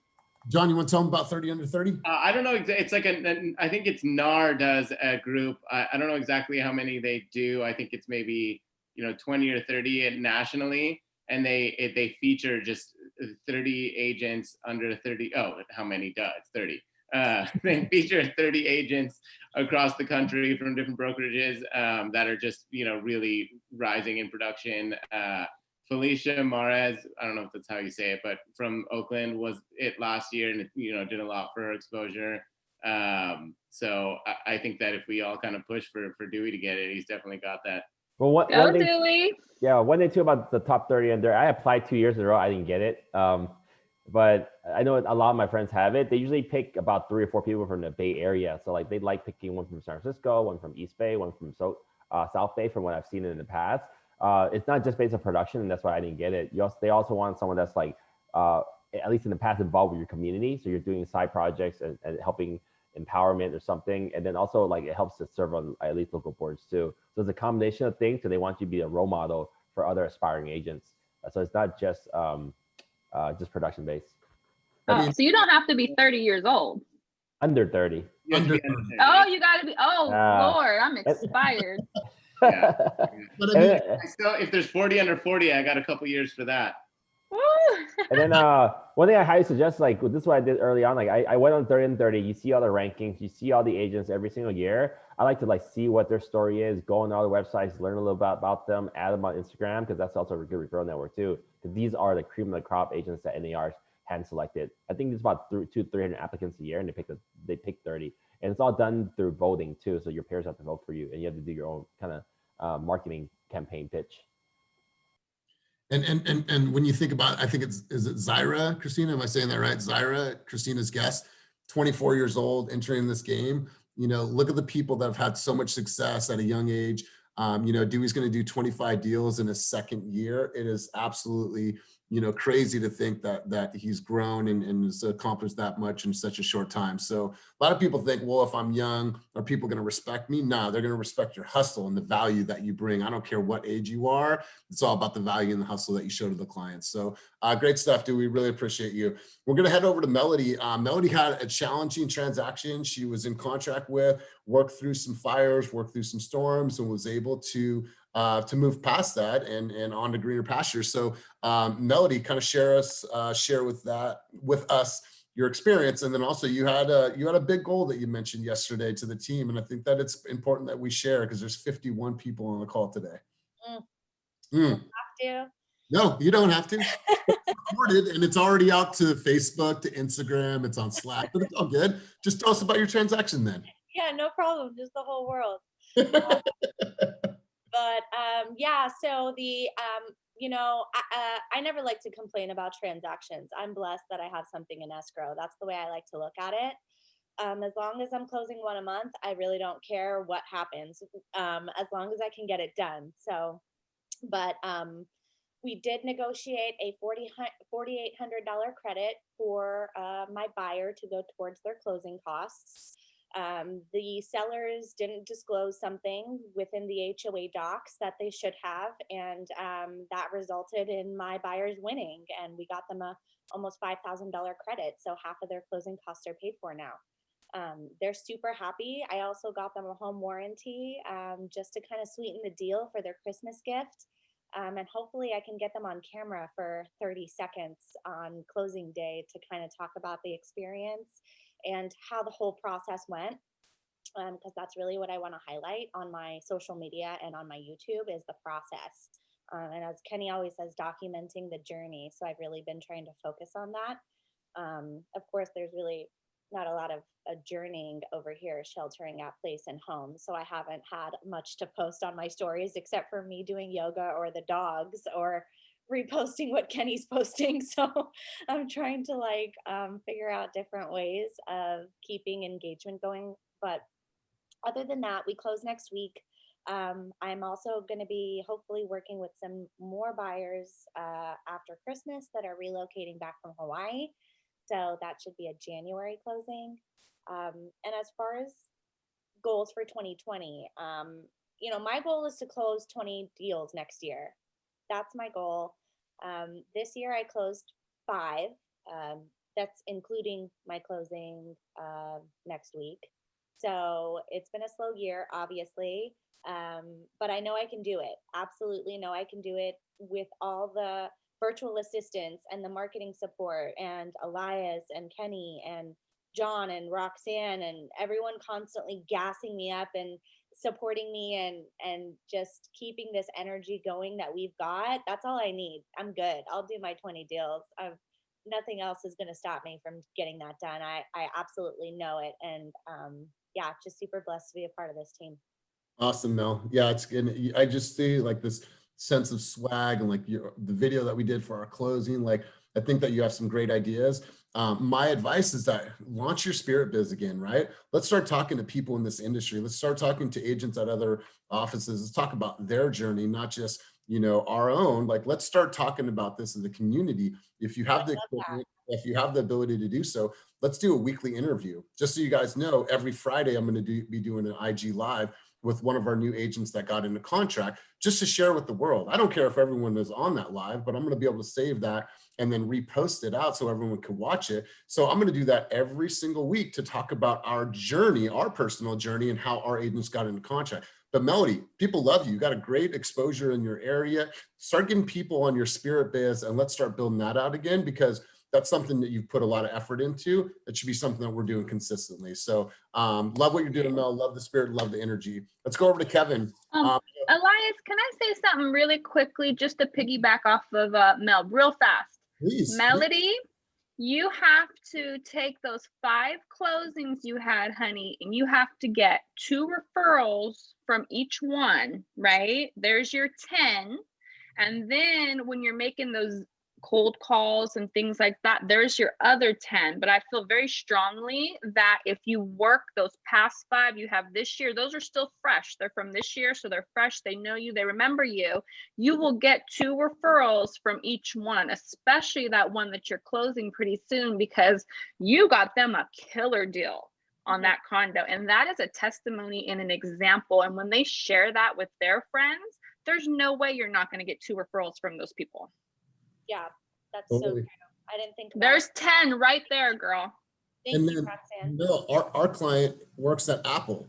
John, you want to tell them about 30 under 30? I don't know. It's like I think it's NAR does a group. I don't know exactly how many they do. I think it's maybe, you know, 20 or 30 nationally. And they feature just 30 agents under 30. Oh, how many? Duh, it's 30. They feature 30 agents across the country from different brokerages that are just, really rising in production. Felicia Mares, I don't know if that's how you say it, but from Oakland was it last year, and did a lot for her exposure. So I think that if we all kind of push for Dewey to get it, he's definitely got that. Well, one Go thing, Dewey. yeah, one thing too about the top 30 under, I applied 2 years in a row. I didn't get it. But I know a lot of my friends have it. They usually pick about 3 or 4 people from the Bay Area. So like they like picking one from San Francisco, one from East Bay, one from South Bay, from what I've seen in the past. It's not just based on production, and that's why I didn't get it. They also want someone that's like, at least in the past, involved with your community. So you're doing side projects and helping empowerment or something. And then also like it helps to serve on at least local boards too. So it's a combination of things. So they want you to be a role model for other aspiring agents. So it's not just production based. Oh, so you don't have to be 30 years old. Under 30. Under 30. Oh, you got to be. Oh, Lord, I'm expired. Yeah. But I mean, still, if there's 40 under 40, I got a couple years for that. And then one thing I highly suggest, like this is what I did early on. Like I went on 30 and 30. You see all the rankings, you see all the agents every single year. I like to like see what their story is, go on all the websites, learn a little bit about them, add them on Instagram, because that's also a good referral network too. Because these are the cream of the crop agents that NAR hand selected. I think there's about 200-300 applicants a year, and they pick 30. And it's all done through voting too. So your peers have to vote for you, and you have to do your own kind of marketing campaign pitch. And when you think about, I think is it Zyra, Christina? Am I saying that right? Zyra, Christina's guest, 24 years old, entering this game. Look at the people that have had so much success at a young age. Dewey's going to do 25 deals in his second year. It is absolutely, crazy to think that he's grown and has accomplished that much in such a short time. So a lot of people think, well, if I'm young, are people going to respect me? No, they're going to respect your hustle and the value that you bring. I don't care what age you are. It's all about the value and the hustle that you show to the clients. So great stuff, Dewey. Really appreciate you. We're going to head over to Melody. Melody had a challenging transaction. She was in contract with, worked through some fires, worked through some storms, and was able to move past that and on to greener pastures. So Melody, kind of share with us your experience, and then also you had a big goal that you mentioned yesterday to the team, and I think that it's important that we share because there's 51 people on the call today. Have to. No, you don't have to. It's recorded and it's already out to Facebook, to Instagram, it's on Slack, but it's all good. Just tell us about your transaction then. Yeah, no problem. Just the whole world. Yeah, so I never like to complain about transactions. I'm blessed that I have something in escrow. That's the way I like to look at it. As long as I'm closing one a month, I really don't care what happens, as long as I can get it done. So, but we did negotiate a $4,800 credit for my buyer to go towards their closing costs. The sellers didn't disclose something within the HOA docs that they should have, and that resulted in my buyers winning, and we got them a almost $5,000 credit, so half of their closing costs are paid for now. They're super happy. I also got them a home warranty just to kind of sweeten the deal for their Christmas gift, and hopefully I can get them on camera for 30 seconds on closing day to kind of talk about the experience and how the whole process went, because that's really what I want to highlight on my social media and on my YouTube is the process. And as Kenny always says, documenting the journey. So I've really been trying to focus on that. Of course, there's really not a lot of journeying over here, sheltering at place and home. So I haven't had much to post on my stories except for me doing yoga or the dogs or reposting what Kenny's posting. So I'm trying to figure out different ways of keeping engagement going. But other than that, we close next week. I'm also going to be hopefully working with some more buyers after Christmas that are relocating back from Hawaii. So that should be a January closing. And as far as goals for 2020, my goal is to close 20 deals next year. That's my goal. This year I closed 5. That's including my closing next week. So it's been a slow year, obviously, but I know I can do it. Absolutely know I can do it with all the virtual assistants and the marketing support and Elias and Kenny and John and Roxanne and everyone constantly gassing me up and supporting me and just keeping this energy going that we've got. That's all I need. I'm good. I'll do my 20 deals. Nothing else is going to stop me from getting that done. I absolutely know it. And yeah, just super blessed to be a part of this team. Awesome, Mel. Yeah, it's good. I just see like this sense of swag and like the video that we did for our closing. Like, I think that you have some great ideas. My advice is that launch your spirit biz again, right? Let's start talking to people in this industry. Let's start talking to agents at other offices. Let's talk about their journey, not just, you know, our own. Like, let's start talking about this as a community. If you have the equipment, if you have the ability to do so, let's do a weekly interview. Just so you guys know, every Friday I'm going to be doing an IG live with one of our new agents that got into contract, just to share with the world. I don't care if everyone is on that live, but I'm going to be able to save that and then repost it out so everyone can watch it. So I'm going to do that every single week to talk about our journey, our personal journey, and how our agents got into contract. But Melody, people love you. You got a great exposure in your area. Start getting people on your spirit biz and let's start building that out again, because that's something that you've put a lot of effort into. It should be something that we're doing consistently. So love what you're doing, Mel. Love the spirit, love the energy. Let's go over to Kevin. Elias, can I say something really quickly just to piggyback off of Mel real fast? Please. Melody, you have to take those 5 closings you had, honey, and you have to get 2 referrals from each one, right? There's your 10. And then when you're making those cold calls and things like that, there's your other 10. But I feel very strongly that if you work those past 5 you have this year, those are still fresh. They're from this year, so they're fresh. They know you, they remember you. You will get 2 referrals from each one, especially that one that you're closing pretty soon, because you got them a killer deal on that condo. And that is a testimony and an example. And when they share that with their friends, there's no way you're not going to get 2 referrals from those people. Yeah, that's so true. I didn't think about There's it. 10 right there, girl. Thank you, Roxanne. No, our client works at Apple,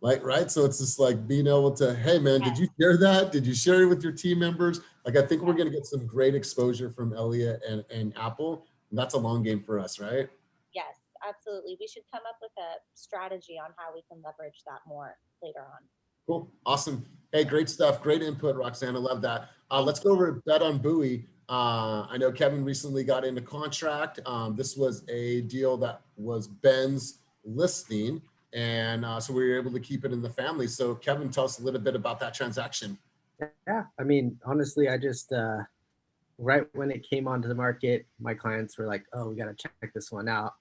right? So it's just like being able to, hey man, did you share that? Did you share it with your team members? Like, I think we're going to get some great exposure from Elliot and Apple. And that's a long game for us, right? Yes, absolutely. We should come up with a strategy on how we can leverage that more later on. Cool. Awesome. Hey, great stuff. Great input, Roxanne. I love that. Let's go over to Bet on Bowie. I know Kevin recently got into contract. This was a deal that was Ben's listing. And so we were able to keep it in the family. So Kevin, tell us a little bit about that transaction. Yeah, I mean, honestly, I just, right when it came onto the market, my clients were like, oh, we got to check this one out.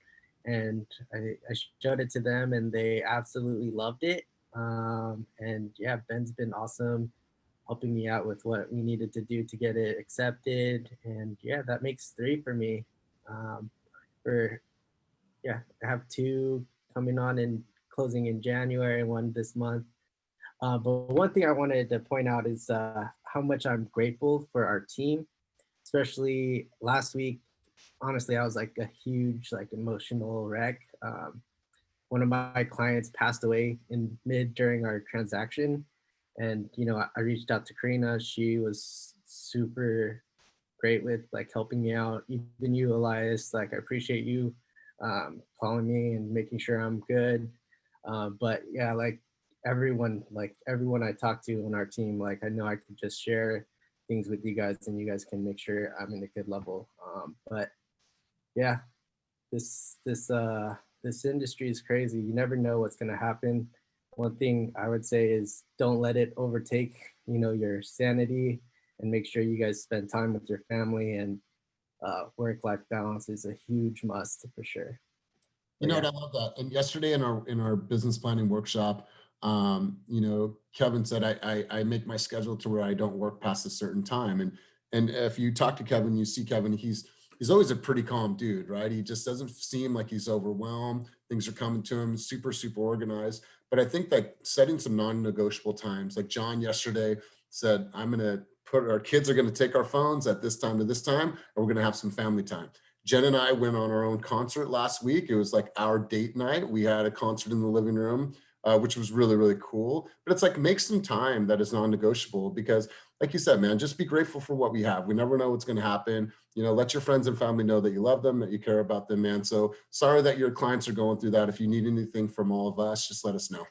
And I showed it to them and they absolutely loved it. And yeah, Ben's been awesome, helping me out with what we needed to do to get it accepted. And yeah, that makes 3 for me. I have 2 coming on and closing in January and 1 this month. But one thing I wanted to point out is how much I'm grateful for our team, especially last week. Honestly, I was like a huge emotional wreck. One of my clients passed away during our transaction. And, you know, I reached out to Karina. She was super great with helping me out. Even you, Elias, I appreciate you calling me and making sure I'm good. But yeah, everyone I talk to on our team, I know I could just share things with you guys and you guys can make sure I'm in a good level. But yeah, this industry is crazy. You never know what's going to happen. One thing I would say is don't let it overtake, your sanity, and make sure you guys spend time with your family, and work-life balance is a huge must for sure. I love that. And yesterday in our business planning workshop, Kevin said, I make my schedule to where I don't work past a certain time. And if you talk to Kevin, you see Kevin, he's always a pretty calm dude, right? He just doesn't seem like he's overwhelmed. Things are coming to him, super, super organized. But I think setting some non-negotiable times, like John yesterday said, our kids are going to take our phones at this time to this time, and we're going to have some family time. Jen and I went on our own concert last week. It was like our date night. We had a concert in the living room. which was really, really cool. But it's like, make some time that is non-negotiable, because like you said, man, just be grateful for what we have. We never know what's going to happen. You know, let your friends and family know that you love them, that you care about them, man. So sorry that your clients are going through that. If you need anything from all of us, just let us know.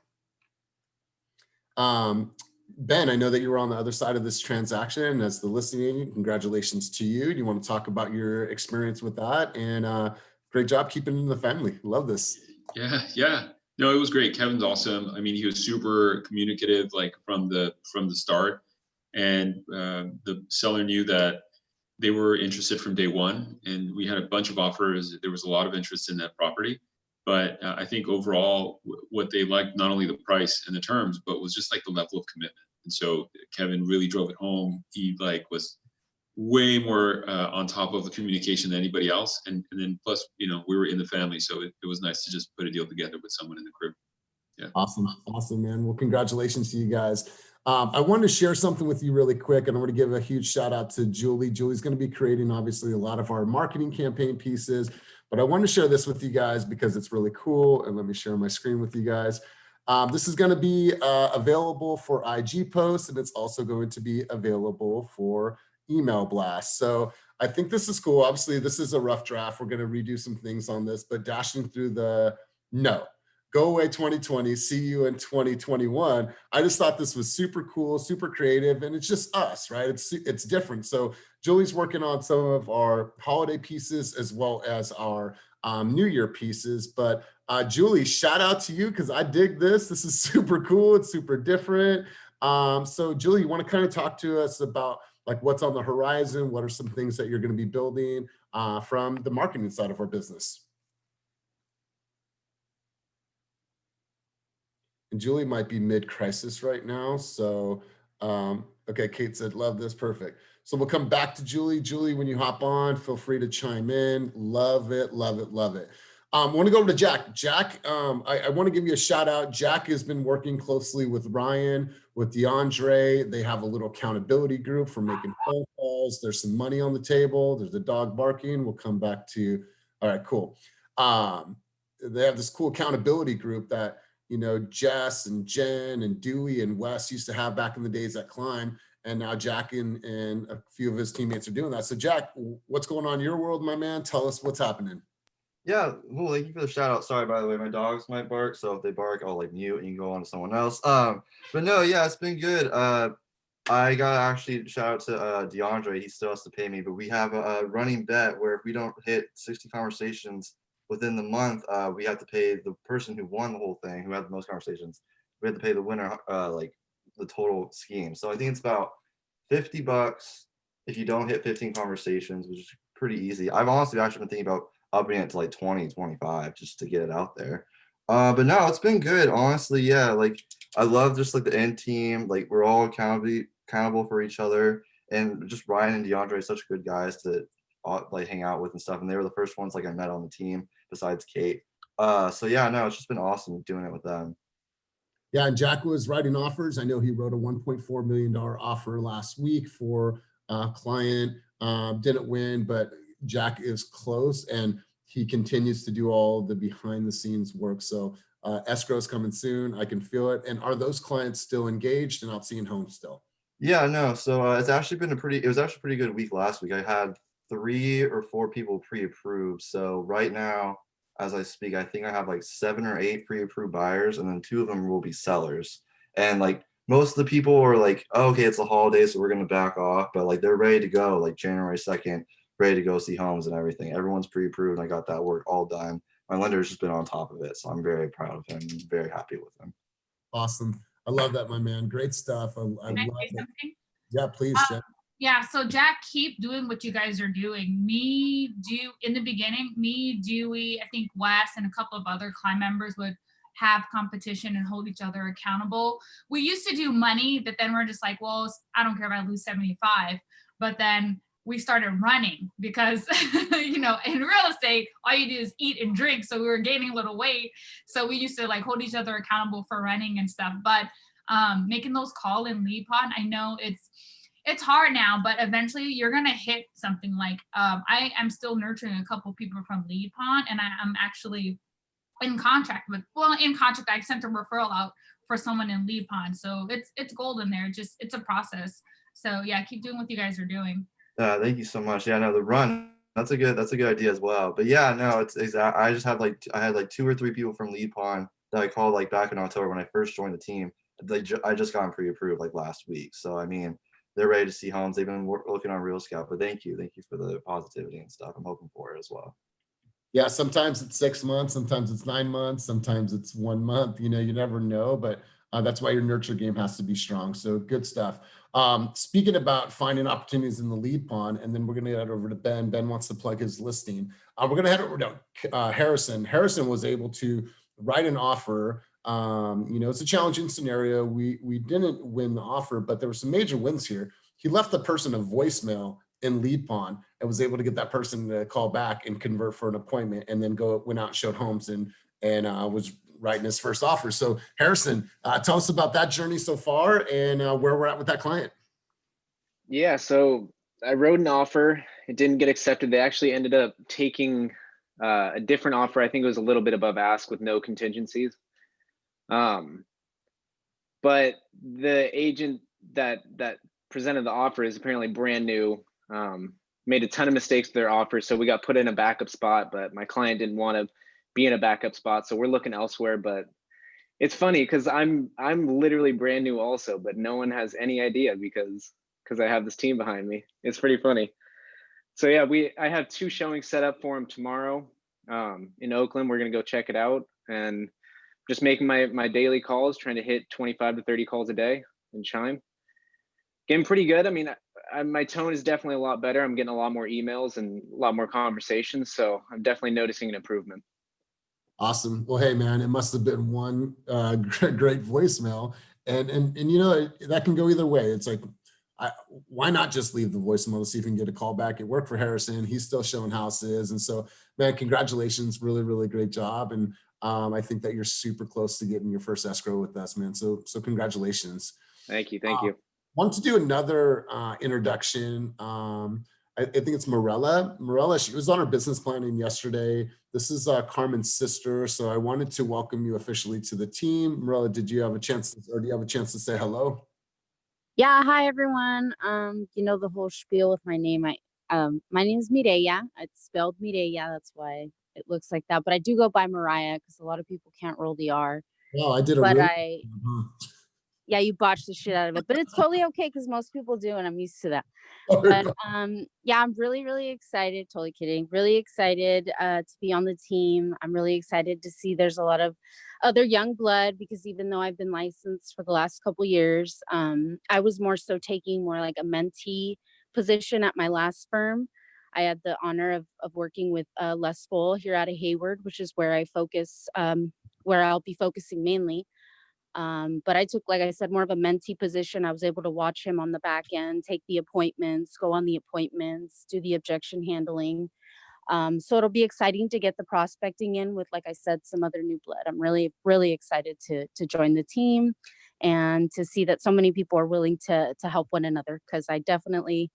Ben, I know that you were on the other side of this transaction as the listing agent. Congratulations to you. Do you want to talk about your experience with that? And great job keeping it in the family. Love this. Yeah. No, it was great. Kevin's awesome. I mean, he was super communicative, like from the start, and the seller knew that they were interested from day one, and we had a bunch of offers. There was a lot of interest in that property, but I think overall, what they liked, not only the price and the terms, but was just like the level of commitment. And so Kevin really drove it home. He like was way more on top of the communication than anybody else. And then plus, you know, we were in the family, so it was nice to just put a deal together with someone in the group. Yeah. Awesome, man. Well, congratulations to you guys. I wanted to share something with you really quick, and I want to give a huge shout out to Julie. Julie's going to be creating, obviously, a lot of our marketing campaign pieces, but I want to share this with you guys because it's really cool. And let me share my screen with you guys. This is going to be available for IG posts, and it's also going to be available for email blasts. So I think this is cool. Obviously, this is a rough draft. We're going to redo some things on this, but dashing through the go away 2020, see you in 2021. I just thought this was super cool, super creative, and it's just us, right? It's different. So Julie's working on some of our holiday pieces as well as our New Year pieces. But Julie, shout out to you because I dig this. This is super cool. It's super different. So Julie, you want to kind of talk to us about like what's on the horizon? What are some things that you're going to be building from the marketing side of our business? And Julie might be mid-crisis right now. So, okay, Kate said, love this, perfect. So we'll come back to Julie. Julie, when you hop on, feel free to chime in. Love it, love it, love it. I want to go over to Jack. Jack, I want to give you a shout out. Jack has been working closely with Ryan, with DeAndre. They have a little accountability group for making phone calls. There's some money on the table. There's a dog barking. We'll come back to, all right, cool. They have this cool accountability group that, you know, Jess and Jen and Dewey and Wes used to have back in the days at Climb. And now Jack and a few of his teammates are doing that. So Jack, what's going on in your world, my man? Tell us what's happening. Yeah, well, thank you for the shout out. Sorry, by the way, my dogs might bark. So if they bark, I'll like mute and you can go on to someone else. But no, yeah, it's been good. I got actually shout out to DeAndre. He still has to pay me, but we have a running bet where if we don't hit 60 conversations within the month, we have to pay the person who won the whole thing, who had the most conversations. We have to pay the winner like the total scheme. So I think it's about $50 if you don't hit 15 conversations, which is pretty easy. I've honestly actually been thinking about upping it to like 20, 25 just to get it out there. But no, it's been good. Honestly, yeah, like I love just like the end team. Like we're all accountable for each other, and just Ryan and DeAndre are such good guys to like hang out with and stuff. And they were the first ones like I met on the team besides Kate. So yeah, no, it's just been awesome doing it with them. Yeah, and Jack was writing offers. I know he wrote a $1.4 million offer last week for a client. Didn't win, but Jack is close and he continues to do all the behind the scenes work. So escrow is coming soon. I can feel it. And are those clients still engaged and out seeing homes still? Yeah, no. So it was actually a pretty good week last week. I had 3 or 4 people pre-approved. So right now, as I speak, I think I have like 7 or 8 pre-approved buyers, and then 2 of them will be sellers. And like most of the people are like, oh, okay, it's the holidays, so we're gonna back off, but like they're ready to go, like January 2nd, ready to go see homes and everything. Everyone's pre-approved, and I got that work all done. My lender's just been on top of it, so I'm very proud of him, very happy with him. Awesome. I love that, my man. Great stuff. I love it. Something? Yeah, please, Jen. Yeah, so Jack, keep doing what you guys are doing. In the beginning, Dewey, I think Wes and a couple of other Climb members would have competition and hold each other accountable. We used to do money, but then we're just like, well, I don't care if I lose 75. But then we started running because, you know, in real estate, all you do is eat and drink. So we were gaining a little weight. So we used to like hold each other accountable for running and stuff. But making those call and lead pod, I know it's hard now, but eventually you're gonna hit something like I am still nurturing a couple people from lead pod, and I'm actually in contract with, well, in contract, I sent a referral out for someone in Lead Pond. So it's gold in there. Just, it's a process. So yeah, keep doing what you guys are doing. Thank you so much. Yeah, no, the run, that's a good idea as well. But yeah, no, it's exact. I just had I had like 2 or 3 people from Lead Pond that I called like back in October when I first joined the team. I just got them pre-approved like last week. So I mean, they're ready to see homes. They've been looking on Real Scout. But thank you for the positivity and stuff. I'm hoping for it as well. Yeah, sometimes it's 6 months, sometimes it's 9 months, sometimes it's 1 month. You know, you never know, but that's why your nurture game has to be strong. So good stuff. Speaking about finding opportunities in the Lead Pond, and then we're going to head over to Ben. Ben wants to plug his listing. We're going to head over to Harrison. Harrison was able to write an offer. You know, it's a challenging scenario. We didn't win the offer, but there were some major wins here. He left the person a voicemail in Lead Pond and was able to get that person to call back and convert for an appointment, and then went out and showed homes and was writing his first offer. So Harrison, tell us about that journey so far and where we're at with that client. Yeah, so I wrote an offer. It didn't get accepted. They actually ended up taking a different offer. I think it was a little bit above ask with no contingencies. But the agent that presented the offer is apparently brand new, made a ton of mistakes with their offer. So we got put in a backup spot, but my client didn't want to be in a backup spot. So we're looking elsewhere. But it's funny because I'm literally brand new also, but no one has any idea because I have this team behind me. It's pretty funny. So yeah, I have 2 showings set up for him tomorrow in Oakland. We're going to go check it out and just making my daily calls, trying to hit 25 to 30 calls a day and chime. Getting pretty good. I mean, my tone is definitely a lot better. I'm getting a lot more emails and a lot more conversations. So I'm definitely noticing an improvement. Awesome. Well, hey man, it must have been one great voicemail, and you know that can go either way. It's like, why not just leave the voicemail to see if you can get a call back? It worked for Harrison. He's still showing houses, and so man, congratulations, really great job. And I think that you're super close to getting your first escrow with us, man. So congratulations. Thank you. Want to do another introduction. I think it's Morella. Morella, she was on her business planning yesterday. This is Carmen's sister. So I wanted to welcome you officially to the team. Morella, did you have a chance to say hello? Yeah, hi everyone. You know the whole spiel with my name. My name is Mireya. It's spelled Mireya. That's why it looks like that. But I do go by Mariah because a lot of people can't roll the R. Well, I did Yeah, you botched the shit out of it, but it's totally okay because most people do, and I'm used to that. But yeah, I'm really excited. Totally kidding. Really excited to be on the team. I'm really excited to see there's a lot of other young blood because even though I've been licensed for the last couple years, I was more so taking more like a mentee position at my last firm. I had the honor of working with Les Full here out of Hayward, which is where I focus, where I'll be focusing mainly. But I took, like I said, more of a mentee position. I was able to watch him on the back end, take the appointments, go on the appointments, do the objection handling. So it'll be exciting to get the prospecting in with, like I said, some other new blood. I'm really excited to join the team and to see that so many people are willing to help one another because I definitely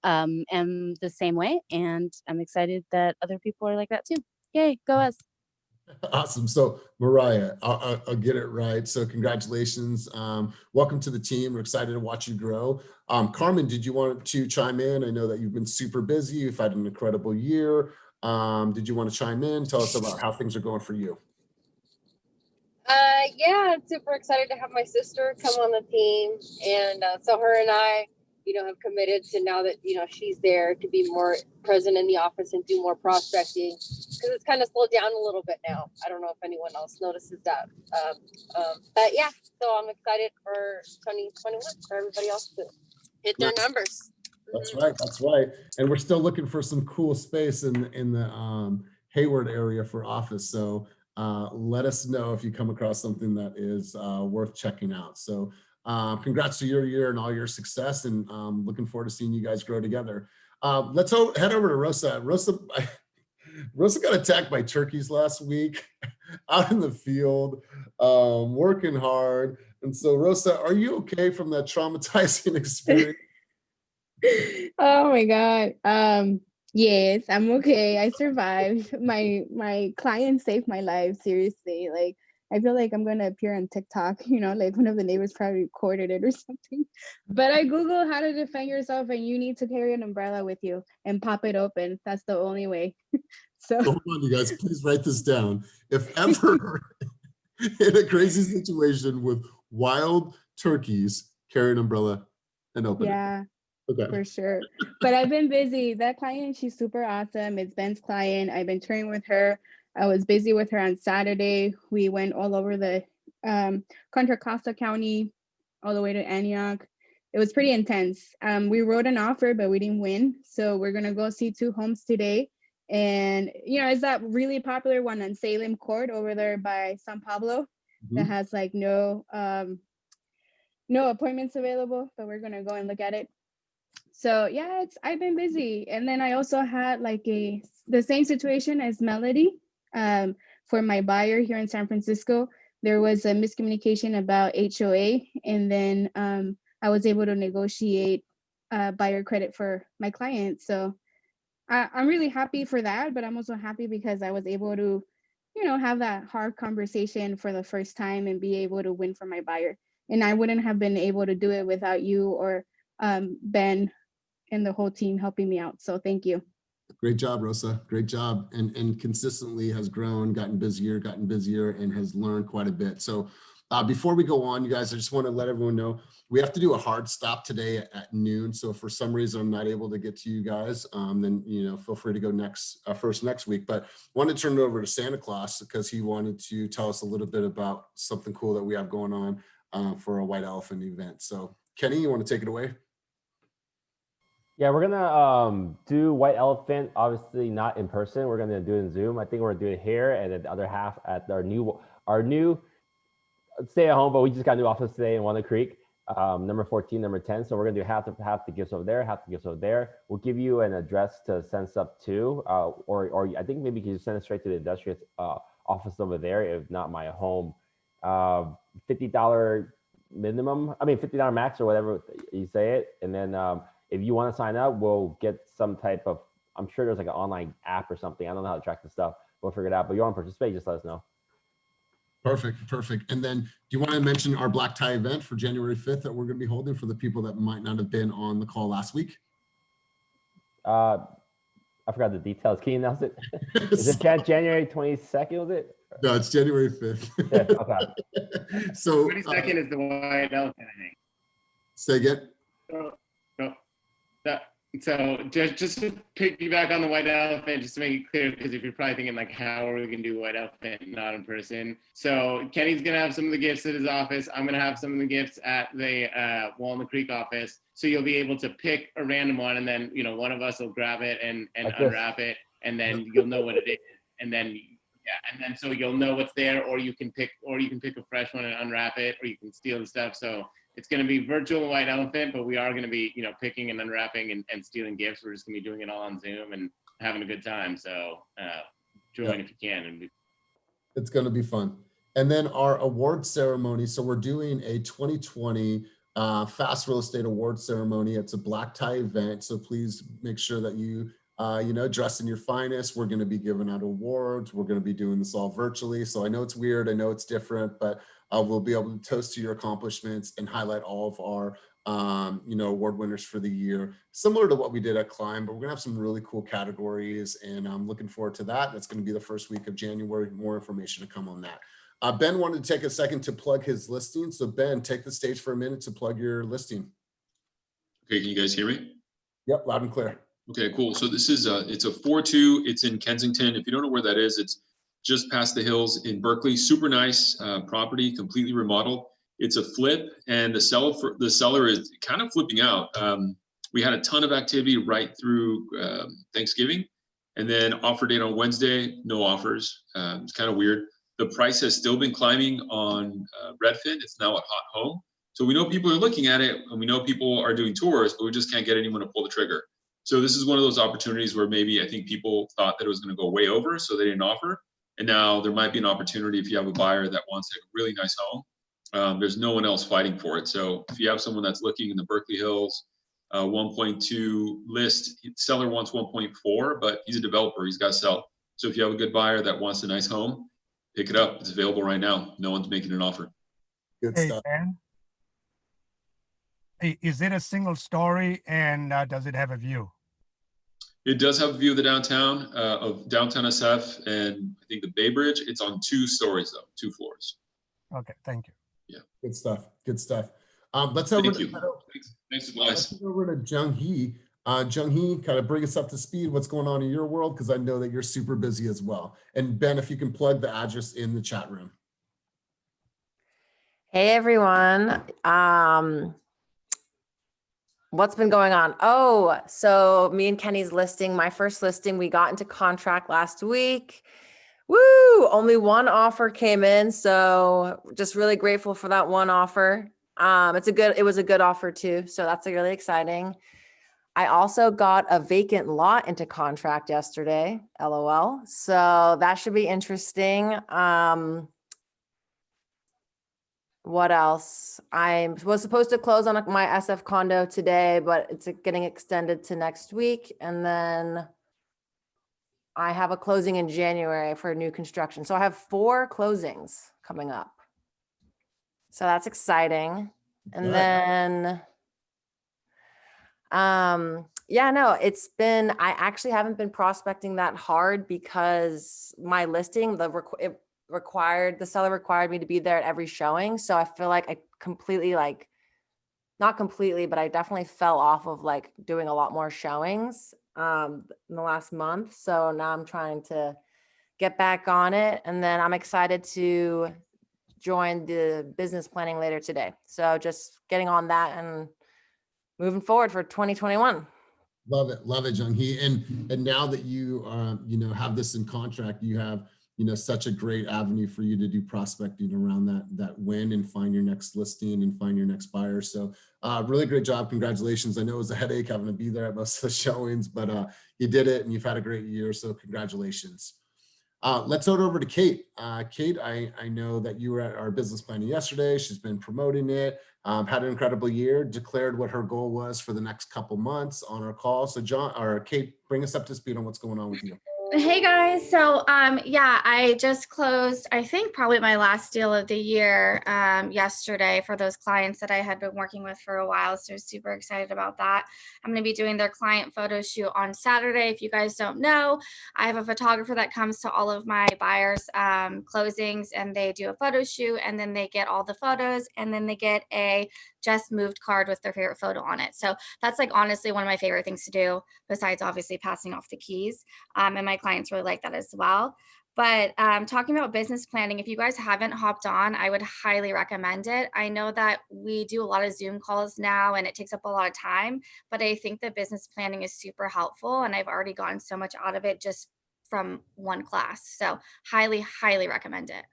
am the same way. And I'm excited that other people are like that too. Yay, go us. Awesome. So Mariah, I'll get it right. So congratulations. Welcome to the team. We're excited to watch you grow. Carmen, did you want to chime in? I know that you've been super busy. You've had an incredible year. Did you want to chime in? Tell us about how things are going for you. Yeah, I'm super excited to have my sister come on the team. And so her and I, have committed to now that, she's there to be more present in the office and do more prospecting because it's kind of slowed down a little bit now. I don't know if anyone else notices that. But yeah, so I'm excited for 2021 for everybody else to hit their numbers. That's right. That's right. And we're still looking for some cool space in the Hayward area for office. So let us know if you come across something that is worth checking out. So congrats to your year and all your success, and looking forward to seeing you guys grow together. Let's head over to Rosa. Rosa got attacked by turkeys last week out in the field, working hard. And so Rosa, are you okay from that traumatizing experience? Oh my God. Yes, I'm okay. I survived. My client saved my life, seriously. Like I feel like I'm gonna appear on TikTok, like one of the neighbors probably recorded it or something. But I Googled how to defend yourself and you need to carry an umbrella with you and pop it open. That's the only way. So Hold on, you guys, please write this down. If ever in a crazy situation with wild turkeys, carry an umbrella and open yeah. it. Okay. For sure. But I've been busy. That client, she's super awesome. It's Ben's client. I've been touring with her. I was busy with her on Saturday. We went all over the Contra Costa County, all the way to Antioch. It was pretty intense. We wrote an offer, but we didn't win. So we're gonna go see 2 homes today. And it's that really popular one on Salem Court over there by San Pablo that has like no appointments available, but we're gonna go and look at it. So yeah, I've been busy. And then I also had like the same situation as Melody. For my buyer here in San Francisco, there was a miscommunication about HOA, and then I was able to negotiate buyer credit for my client. So I'm really happy for that, but I'm also happy because I was able to, have that hard conversation for the first time and be able to win for my buyer. And I wouldn't have been able to do it without you or Ben and the whole team helping me out. So thank you. Great job, Rosa. Great job. And consistently has grown, gotten busier, and has learned quite a bit. So before we go on, you guys, I just want to let everyone know we have to do a hard stop today at noon. So if for some reason I'm not able to get to you guys, then feel free to go first next week. But I wanted to turn it over to Santa Claus because he wanted to tell us a little bit about something cool that we have going on for a White Elephant event. So Kenny, you want to take it away? Yeah, we're gonna do White Elephant, obviously not in person. We're gonna do it in Zoom. I think we're gonna do it here, and then the other half at our new stay at home. But we just got a new office today in Walnut Creek, number 14, number 10. So we're gonna do half the gifts over there, half the gifts over there. We'll give you an address to send stuff to, or I think maybe you can just send it straight to the industrious office over there, if not my home. $50 minimum. I mean $50 max or whatever you say it, and then. If you want to sign up, we'll get some type of, I'm sure there's like an online app or something. I don't know how to track the stuff. We'll figure it out. But you want to participate, just let us know. Perfect. And then do you want to mention our black tie event for January 5th that we're going to be holding for the people that might not have been on the call last week? I forgot the details. Can you announce it? Is it January 22nd, was it? No, it's January 5th. Yeah, okay. So 22nd is the White Elephant, I think. Say again? So just to piggyback on the White Elephant, just to make it clear, because if you're probably thinking like, how are we gonna do White Elephant not in person? So Kenny's gonna have some of the gifts at his office. I'm gonna have some of the gifts at the Walnut Creek office. So you'll be able to pick a random one, and then one of us will grab it and unwrap it, and then you'll know what it is, and then so you'll know what's there, or you can pick a fresh one and unwrap it, or you can steal the stuff. So it's going to be virtual White Elephant, but we are going to be, picking and unwrapping and stealing gifts. We're just going to be doing it all on Zoom and having a good time. So join if you can. It's going to be fun. And then our award ceremony. So we're doing a 2020 Fast Real Estate Award ceremony. It's a black tie event. So please make sure that you dress in your finest. We're going to be giving out awards. We're going to be doing this all virtually. So I know it's weird. I know it's different, but we'll be able to toast to your accomplishments and highlight all of our, award winners for the year, similar to what we did at Climb, but we're gonna have some really cool categories, and I'm looking forward to that. That's gonna be the first week of January. More information to come on that. Ben wanted to take a second to plug his listing. So Ben, take the stage for a minute to plug your listing. Okay, can you guys hear me? Yep, loud and clear. Okay, cool. So this is it's a 4-2. It's in Kensington. If you don't know where that is, it's just past the hills in Berkeley. Super nice property, completely remodeled. It's a flip, and the seller is kind of flipping out. We had a ton of activity right through Thanksgiving, and then offer date on Wednesday, no offers. It's kind of weird. The price has still been climbing on Redfin. It's now at Hot Home. So we know people are looking at it, and we know people are doing tours, but we just can't get anyone to pull the trigger. So this is one of those opportunities where maybe I think people thought that it was going to go way over, so they didn't offer. And now there might be an opportunity if you have a buyer that wants a really nice home. There's no one else fighting for it. So if you have someone that's looking in the Berkeley Hills, 1.2 list. Seller wants 1.4, but he's a developer. He's got to sell. So if you have a good buyer that wants a nice home, pick it up. It's available right now. No one's making an offer. Good Hey, stuff. Ben, is it a single story, and does it have a view? It does have a view of the downtown, SF, and I think the Bay Bridge. It's on 2 stories though, 2 floors. Okay, thank you. Yeah. Good stuff. Good stuff. Let's Thank over you. to Thanks, let's guys. go over to Jung Hee. Jung Hee, kind of bring us up to speed. What's going on in your world? Because I know that you're super busy as well. And Ben, if you can plug the address in the chat room. Hey everyone. What's been going on? Oh, so me and Kenny's listing, my first listing, we got into contract last week. Woo! Only one offer came in, so just really grateful for that one offer. It was a good offer too, so that's really exciting. I also got a vacant lot into contract yesterday, LOL. So that should be interesting. What else? I was supposed to close on my SF condo today, but it's getting extended to next week. And then I have a closing in January for new construction. So I have 4 closings coming up. So that's exciting. And Good. then, yeah, no, I actually haven't been prospecting that hard because my listing, the seller required me to be there at every showing. So I feel like I completely not completely, but I definitely fell off of doing a lot more showings in the last month. So now I'm trying to get back on it. And then I'm excited to join the business planning later today. So just getting on that and moving forward for 2021. Love it, Jung Hee. And now that you have this in contract, you have such a great avenue for you to do prospecting around that win and find your next listing and find your next buyer. So really great job. Congratulations. I know it was a headache having to be there at most of the showings, but you did it and you've had a great year. So congratulations. Let's go over to Kate. Kate, I know that you were at our business planning yesterday. She's been promoting it, had an incredible year, declared what her goal was for the next couple months on our call. So Kate, bring us up to speed on what's going on with you. Hey guys, so yeah, I just closed, I think probably my last deal of the year yesterday for those clients that I had been working with for a while. So super excited about that. I'm going to be doing their client photo shoot on Saturday. If you guys don't know, I have a photographer that comes to all of my buyers closings, and they do a photo shoot, and then they get all the photos, and then they get a just moved card with their favorite photo on it. So that's honestly one of my favorite things to do, besides obviously passing off the keys. And my clients really like that as well. But talking about business planning, if you guys haven't hopped on, I would highly recommend it. I know that we do a lot of Zoom calls now and it takes up a lot of time, but I think that business planning is super helpful, and I've already gotten so much out of it just from one class. So highly, highly recommend it.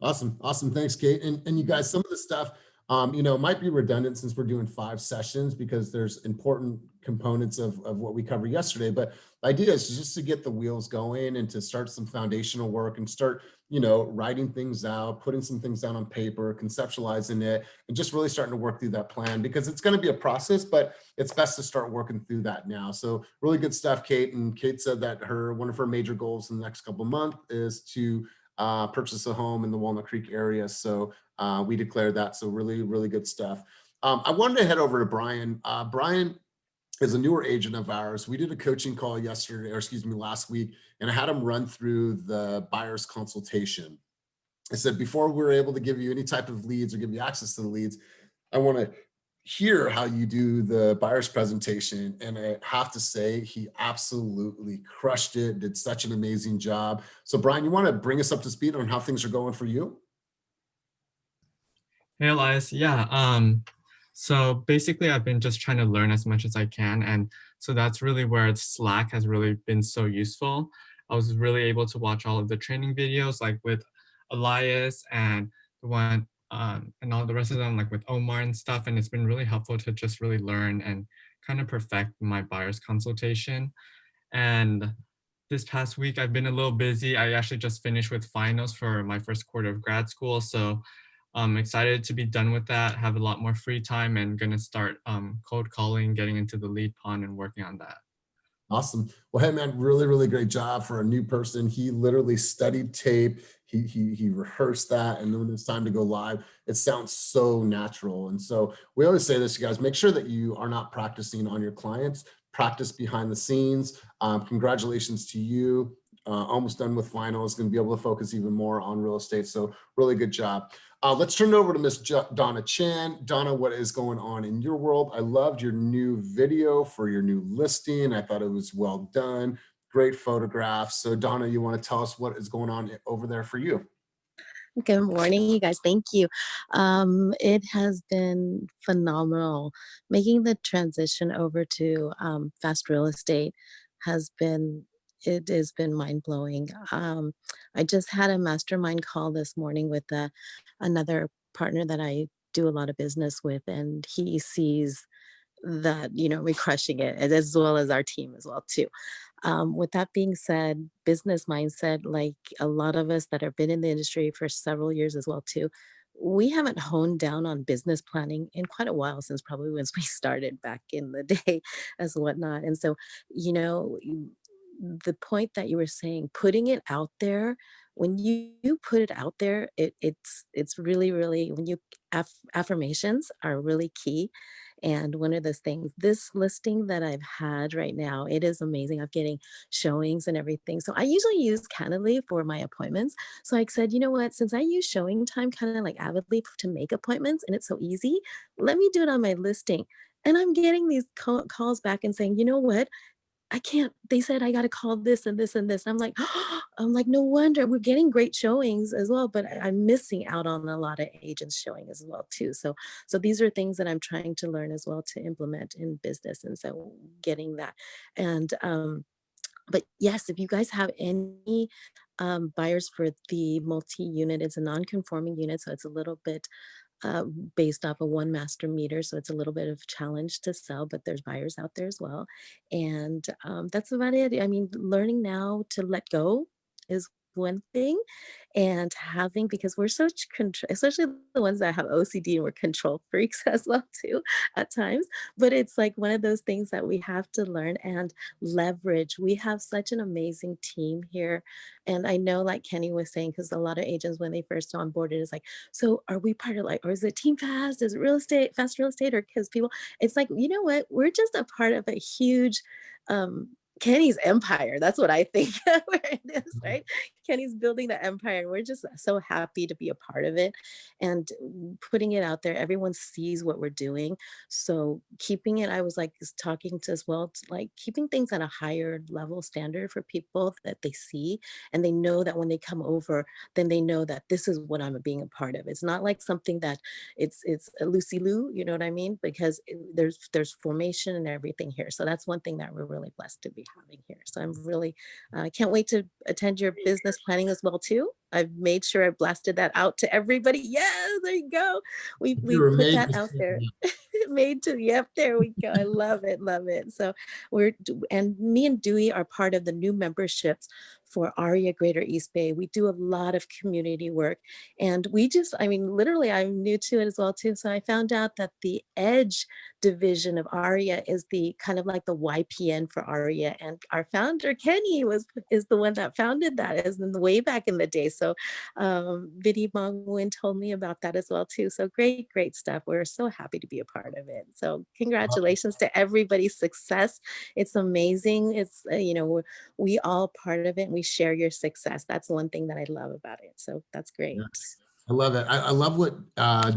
Awesome. Thanks, Kate. And you guys, some of the stuff, it might be redundant since we're doing 5 sessions because there's important components of what we covered yesterday. But the idea is just to get the wheels going and to start some foundational work and start, writing things out, putting some things down on paper, conceptualizing it, and just really starting to work through that plan, because it's going to be a process, but it's best to start working through that now. So really good stuff, Kate. And Kate said that one of her major goals in the next couple of months is to purchase a home in the Walnut Creek area. So we declared that. So really, really good stuff. I wanted to head over to Brian. Brian is a newer agent of ours. We did a coaching call last week, and I had him run through the buyer's consultation. I said, before we're able to give you any type of leads or give you access to the leads, I want to hear how you do the buyer's presentation. And I have to say, he absolutely crushed it, did such an amazing job. So Brian, you want to bring us up to speed on how things are going for you? Hey, Elias. Yeah. So basically, I've been just trying to learn as much as I can. And so that's really where Slack has really been so useful. I was really able to watch all of the training videos, like with Elias and the one and all the rest of them, like with Omar and stuff. And it's been really helpful to just really learn and kind of perfect my buyer's consultation. And this past week, I've been a little busy. I actually just finished with finals for my first quarter of grad school. So I'm excited to be done with that, have a lot more free time, and gonna start cold calling, getting into the lead pond and working on that. Awesome. Well, hey man, really, really great job for a new person. He literally studied tape. He rehearsed that, and then when it's time to go live, it sounds so natural. And so we always say this, you guys, make sure that you are not practicing on your clients. Practice behind the scenes. Congratulations to you. Almost done with finals. Going to be able to focus even more on real estate. So really good job. Let's turn it over to Miss Donna Chan. Donna, what is going on in your world? I loved your new video for your new listing. I thought it was well done. Great photographs. So Donna, you want to tell us what is going on over there for you? Good morning, you guys. Thank you. It has been phenomenal. Making the transition over to fast real estate has been, it has been mind blowing. I just had a mastermind call this morning with another partner that I do a lot of business with, and he sees that, you know, we're crushing it, and as well as our team as well too. With that being said, business mindset, like a lot of us that have been in the industry for several years as well too, we haven't honed down on business planning in quite a while, since probably once we started back in the day as whatnot. And so, you know, the point that you were saying, putting it out there, when you put it out there, it's really, really, when you affirmations are really key. And one of those things, this listing that I've had right now, it is amazing. I'm getting showings and everything. So I usually use Candidly for my appointments. So I said, you know what, since I use showing time kind of like avidly to make appointments and it's so easy, let me do it on my listing. And I'm getting these calls back and saying, you know what, I can't, they said I got to call this and this and this. I'm like, I'm like, no wonder we're getting great showings as well, but I'm missing out on a lot of agents showing as well too. So these are things that I'm trying to learn as well to implement in business. And so getting that. And, but yes, if you guys have any buyers for the multi-unit, it's a non-conforming unit. So it's a little bit uh, based off of one master meter. So it's a little bit of challenge to sell, but there's buyers out there as well. And that's about it. I mean, learning now to let go is one thing, and having, because we're such control, especially the ones that have OCD and we're control freaks as well too at times. But it's like one of those things that we have to learn and leverage. We have such an amazing team here. And I know, like Kenny was saying, because a lot of agents when they first onboarded is like, so are we part of like, or is it Team Fast? Is it real estate, fast real estate? Or because people, it's like, you know what? We're just a part of a huge Kenny's empire. That's what I think where it is, right? Kenny's building the empire, and we're just so happy to be a part of it and putting it out there. Everyone sees what we're doing. So keeping it, I was like talking to as well, like keeping things at a higher level standard for people that they see, and they know that when they come over, then they know that this is what I'm being a part of. It's not like something that it's a loosey-loo, you know what I mean? Because there's formation and everything here. So that's one thing that we're really blessed to be having here. So I'm really can't wait to attend your business planning as well too. I've made sure I blasted that out to everybody. Yes, there you go. We You're put made that to out stand there. out. Made to, yep, there we go. I love it, love it. So and me and Dewey are part of the new memberships for ARIA Greater East Bay. We do a lot of community work, and we just, I mean, literally, I'm new to it as well too. So I found out that the Edge division of ARIA is the kind of like the YPN for ARIA, and our founder Kenny is the one that founded that, as in the way back in the day. So Biddy Mongwin told me about that as well too. So great stuff. We're so happy to be a part of it. So congratulations to everybody's success. It's amazing. It's you know, we all part of it, and we share your success. That's one thing that I love about it. So that's great. I love it. I love what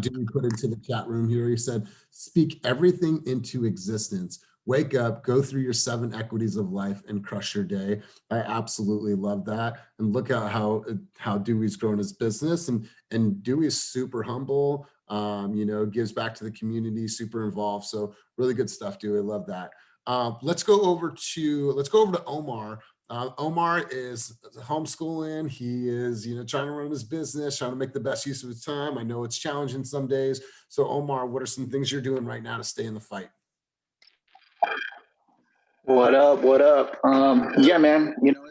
Dewey put into the chat room here. He said, speak everything into existence. Wake up, go through your 7 equities of life and crush your day. I absolutely love that. And look at how Dewey's grown his business. And Dewey's super humble, you know, gives back to the community, super involved. So really good stuff, Dewey. I love that. Let's go over to Omar. Omar is homeschooling. He is, you know, trying to run his business, trying to make the best use of his time. I know it's challenging some days. So Omar, what are some things you're doing right now to stay in the fight? What up? What up? Yeah, man. You know,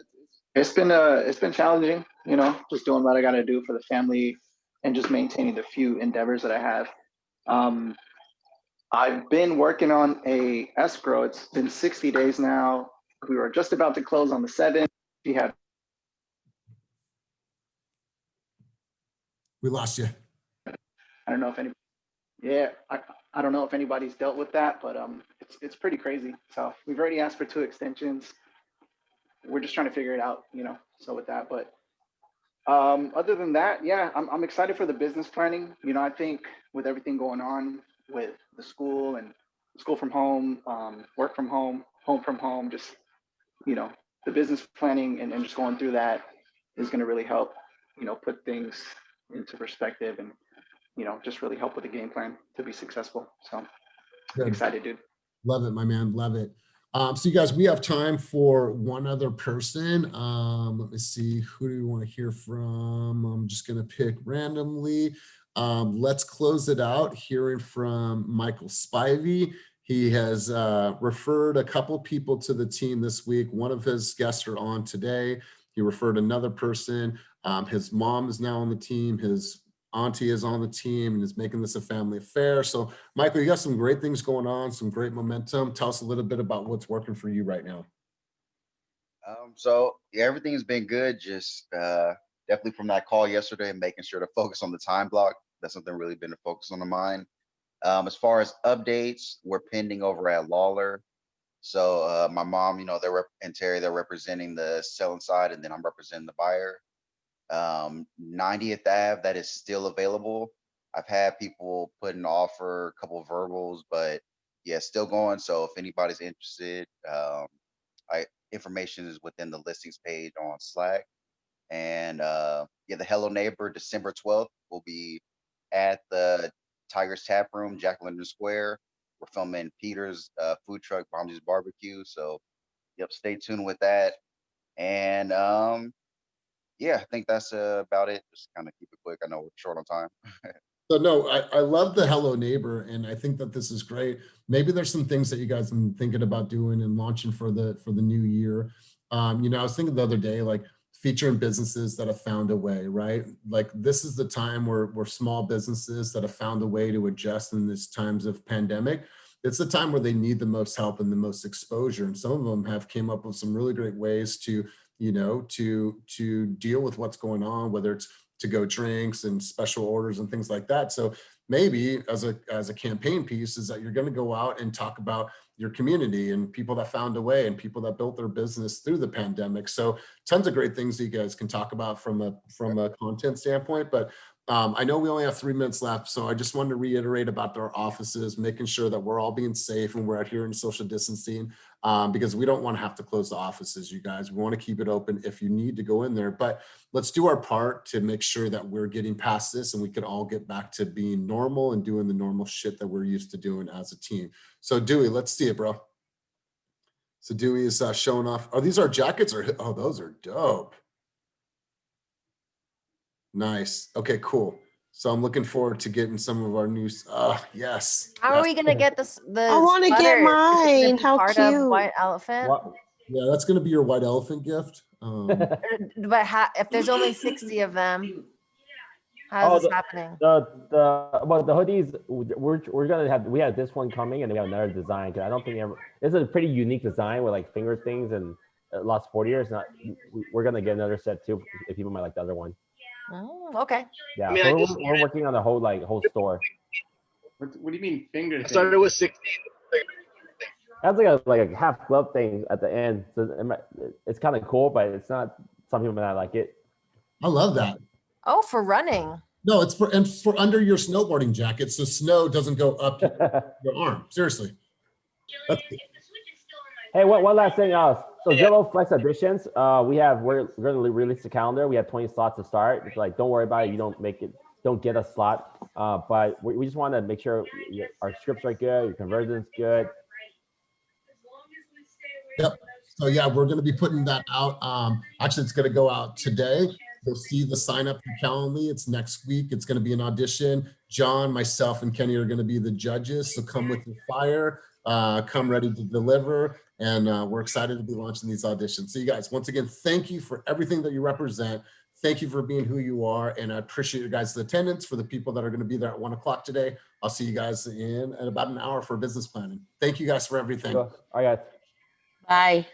it's been challenging. You know, just doing what I got to do for the family. and just maintaining the few endeavors that I have. I've been working on a escrow. It's been 60 days now. We were just about to close on the 7th. We had We lost you. I don't know if any, yeah, I don't know if anybody's dealt with that, but it's pretty crazy. So we've already asked for 2 extensions. We're just trying to figure it out, you know. So with that, but other than that, yeah, I'm excited for the business planning. You know, I think with everything going on with the school and school from home, work from home, home from home, just, you know, the business planning and just going through that is going to really help, you know, put things into perspective and, you know, just really help with the game plan to be successful. So Good. excited, dude. Love it, my man. Love it. So you guys, we have time for one other person. Let me see, who do we want to hear from? I'm just going to pick randomly. Let's close it out hearing from Michael Spivey. He has referred a couple people to the team this week. One of his guests are on today. He referred another person. His mom is now on the team. His auntie is on the team and is making this a family affair. So Michael, you got some great things going on, some great momentum. Tell us a little bit about what's working for you right now. So yeah, everything's been good. Just definitely from that call yesterday, making sure to focus on the time block. That's something really been a focus on the mind. As far as updates, we're pending over at Lawler. So my mom, you know, and Terry, they're representing the selling side, and then I'm representing the buyer. 90th Ave, that is still available. I've had people put an offer, a couple of verbals, but yeah, still going. So if anybody's interested, information is within the listings page on Slack. And yeah, the Hello Neighbor, December 12th, will be at the Tiger's Tap Room, Jack London Square. We're filming Peter's food truck, Bombsy's Barbecue. So yep, stay tuned with that. And yeah, I think that's about it. Just kind of keep it quick. I know we're short on time. So no, I love the Hello Neighbor, and I think that this is great. Maybe there's some things that you guys have been thinking about doing and launching for the new year. You know, I was thinking the other day, like featuring businesses that have found a way, right? Like this is the time where small businesses that have found a way to adjust in these times of pandemic. It's the time where they need the most help and the most exposure. And some of them have came up with some really great ways to, you know, to deal with what's going on, whether it's to go drinks and special orders and things like that. So maybe as a campaign piece is that you're going to go out and talk about your community and people that found a way and people that built their business through the pandemic. So tons of great things that you guys can talk about from a content standpoint. But I know we only have 3 minutes left, so I just wanted to reiterate about our offices, making sure that we're all being safe and we're adhering to social distancing, because we don't want to have to close the offices, you guys. We want to keep it open if you need to go in there, but let's do our part to make sure that we're getting past this and we can all get back to being normal and doing the normal shit that we're used to doing as a team. So Dewey, let's see it, bro. So Dewey is showing off. Are these our jackets or, oh, those are dope. Nice. Okay, cool. So I'm looking forward to getting some of our new. Oh, yes. How are we gonna get this? I want to get mine. How part cute. of White Elephant. Yeah, that's going to be your white elephant gift. But if there's only 60 of them, how's this happening? Well, the hoodies, we're gonna have, we have this one coming and we have another design. Cause I don't think it's a pretty unique design with like finger things and last 40 years. We're gonna get another set too if people might like the other one. Oh, okay. Yeah, I mean, so we're working on the whole store. What do you mean finger? I started with 60. That's like a half glove thing at the end. So it's kind of cool, but it's not. Some people might not like it. I love that. Oh, for running. No, it's for under your snowboarding jacket, so snow doesn't go up your arm. Seriously. Hey, one last thing. So Zillow Flex Editions, we're going to release the calendar. We have 20 slots to start. It's like, don't worry about it. You don't get a slot. But we just want to make sure our scripts are good, your conversion's good. Yep. So yeah, we're going to be putting that out. Actually, it's going to go out today. You'll see the sign up for Calendly. It's next week. It's going to be an audition. John, myself, and Kenny are going to be the judges. So come with your fire. Come ready to deliver. And we're excited to be launching these auditions. So you guys, once again, thank you for everything that you represent. thank you for being who you are. And I appreciate your guys' attendance. For the people that are going to be there at 1 o'clock today, I'll see you guys in about an hour for business planning. Thank you guys for everything. All right, guys. Bye.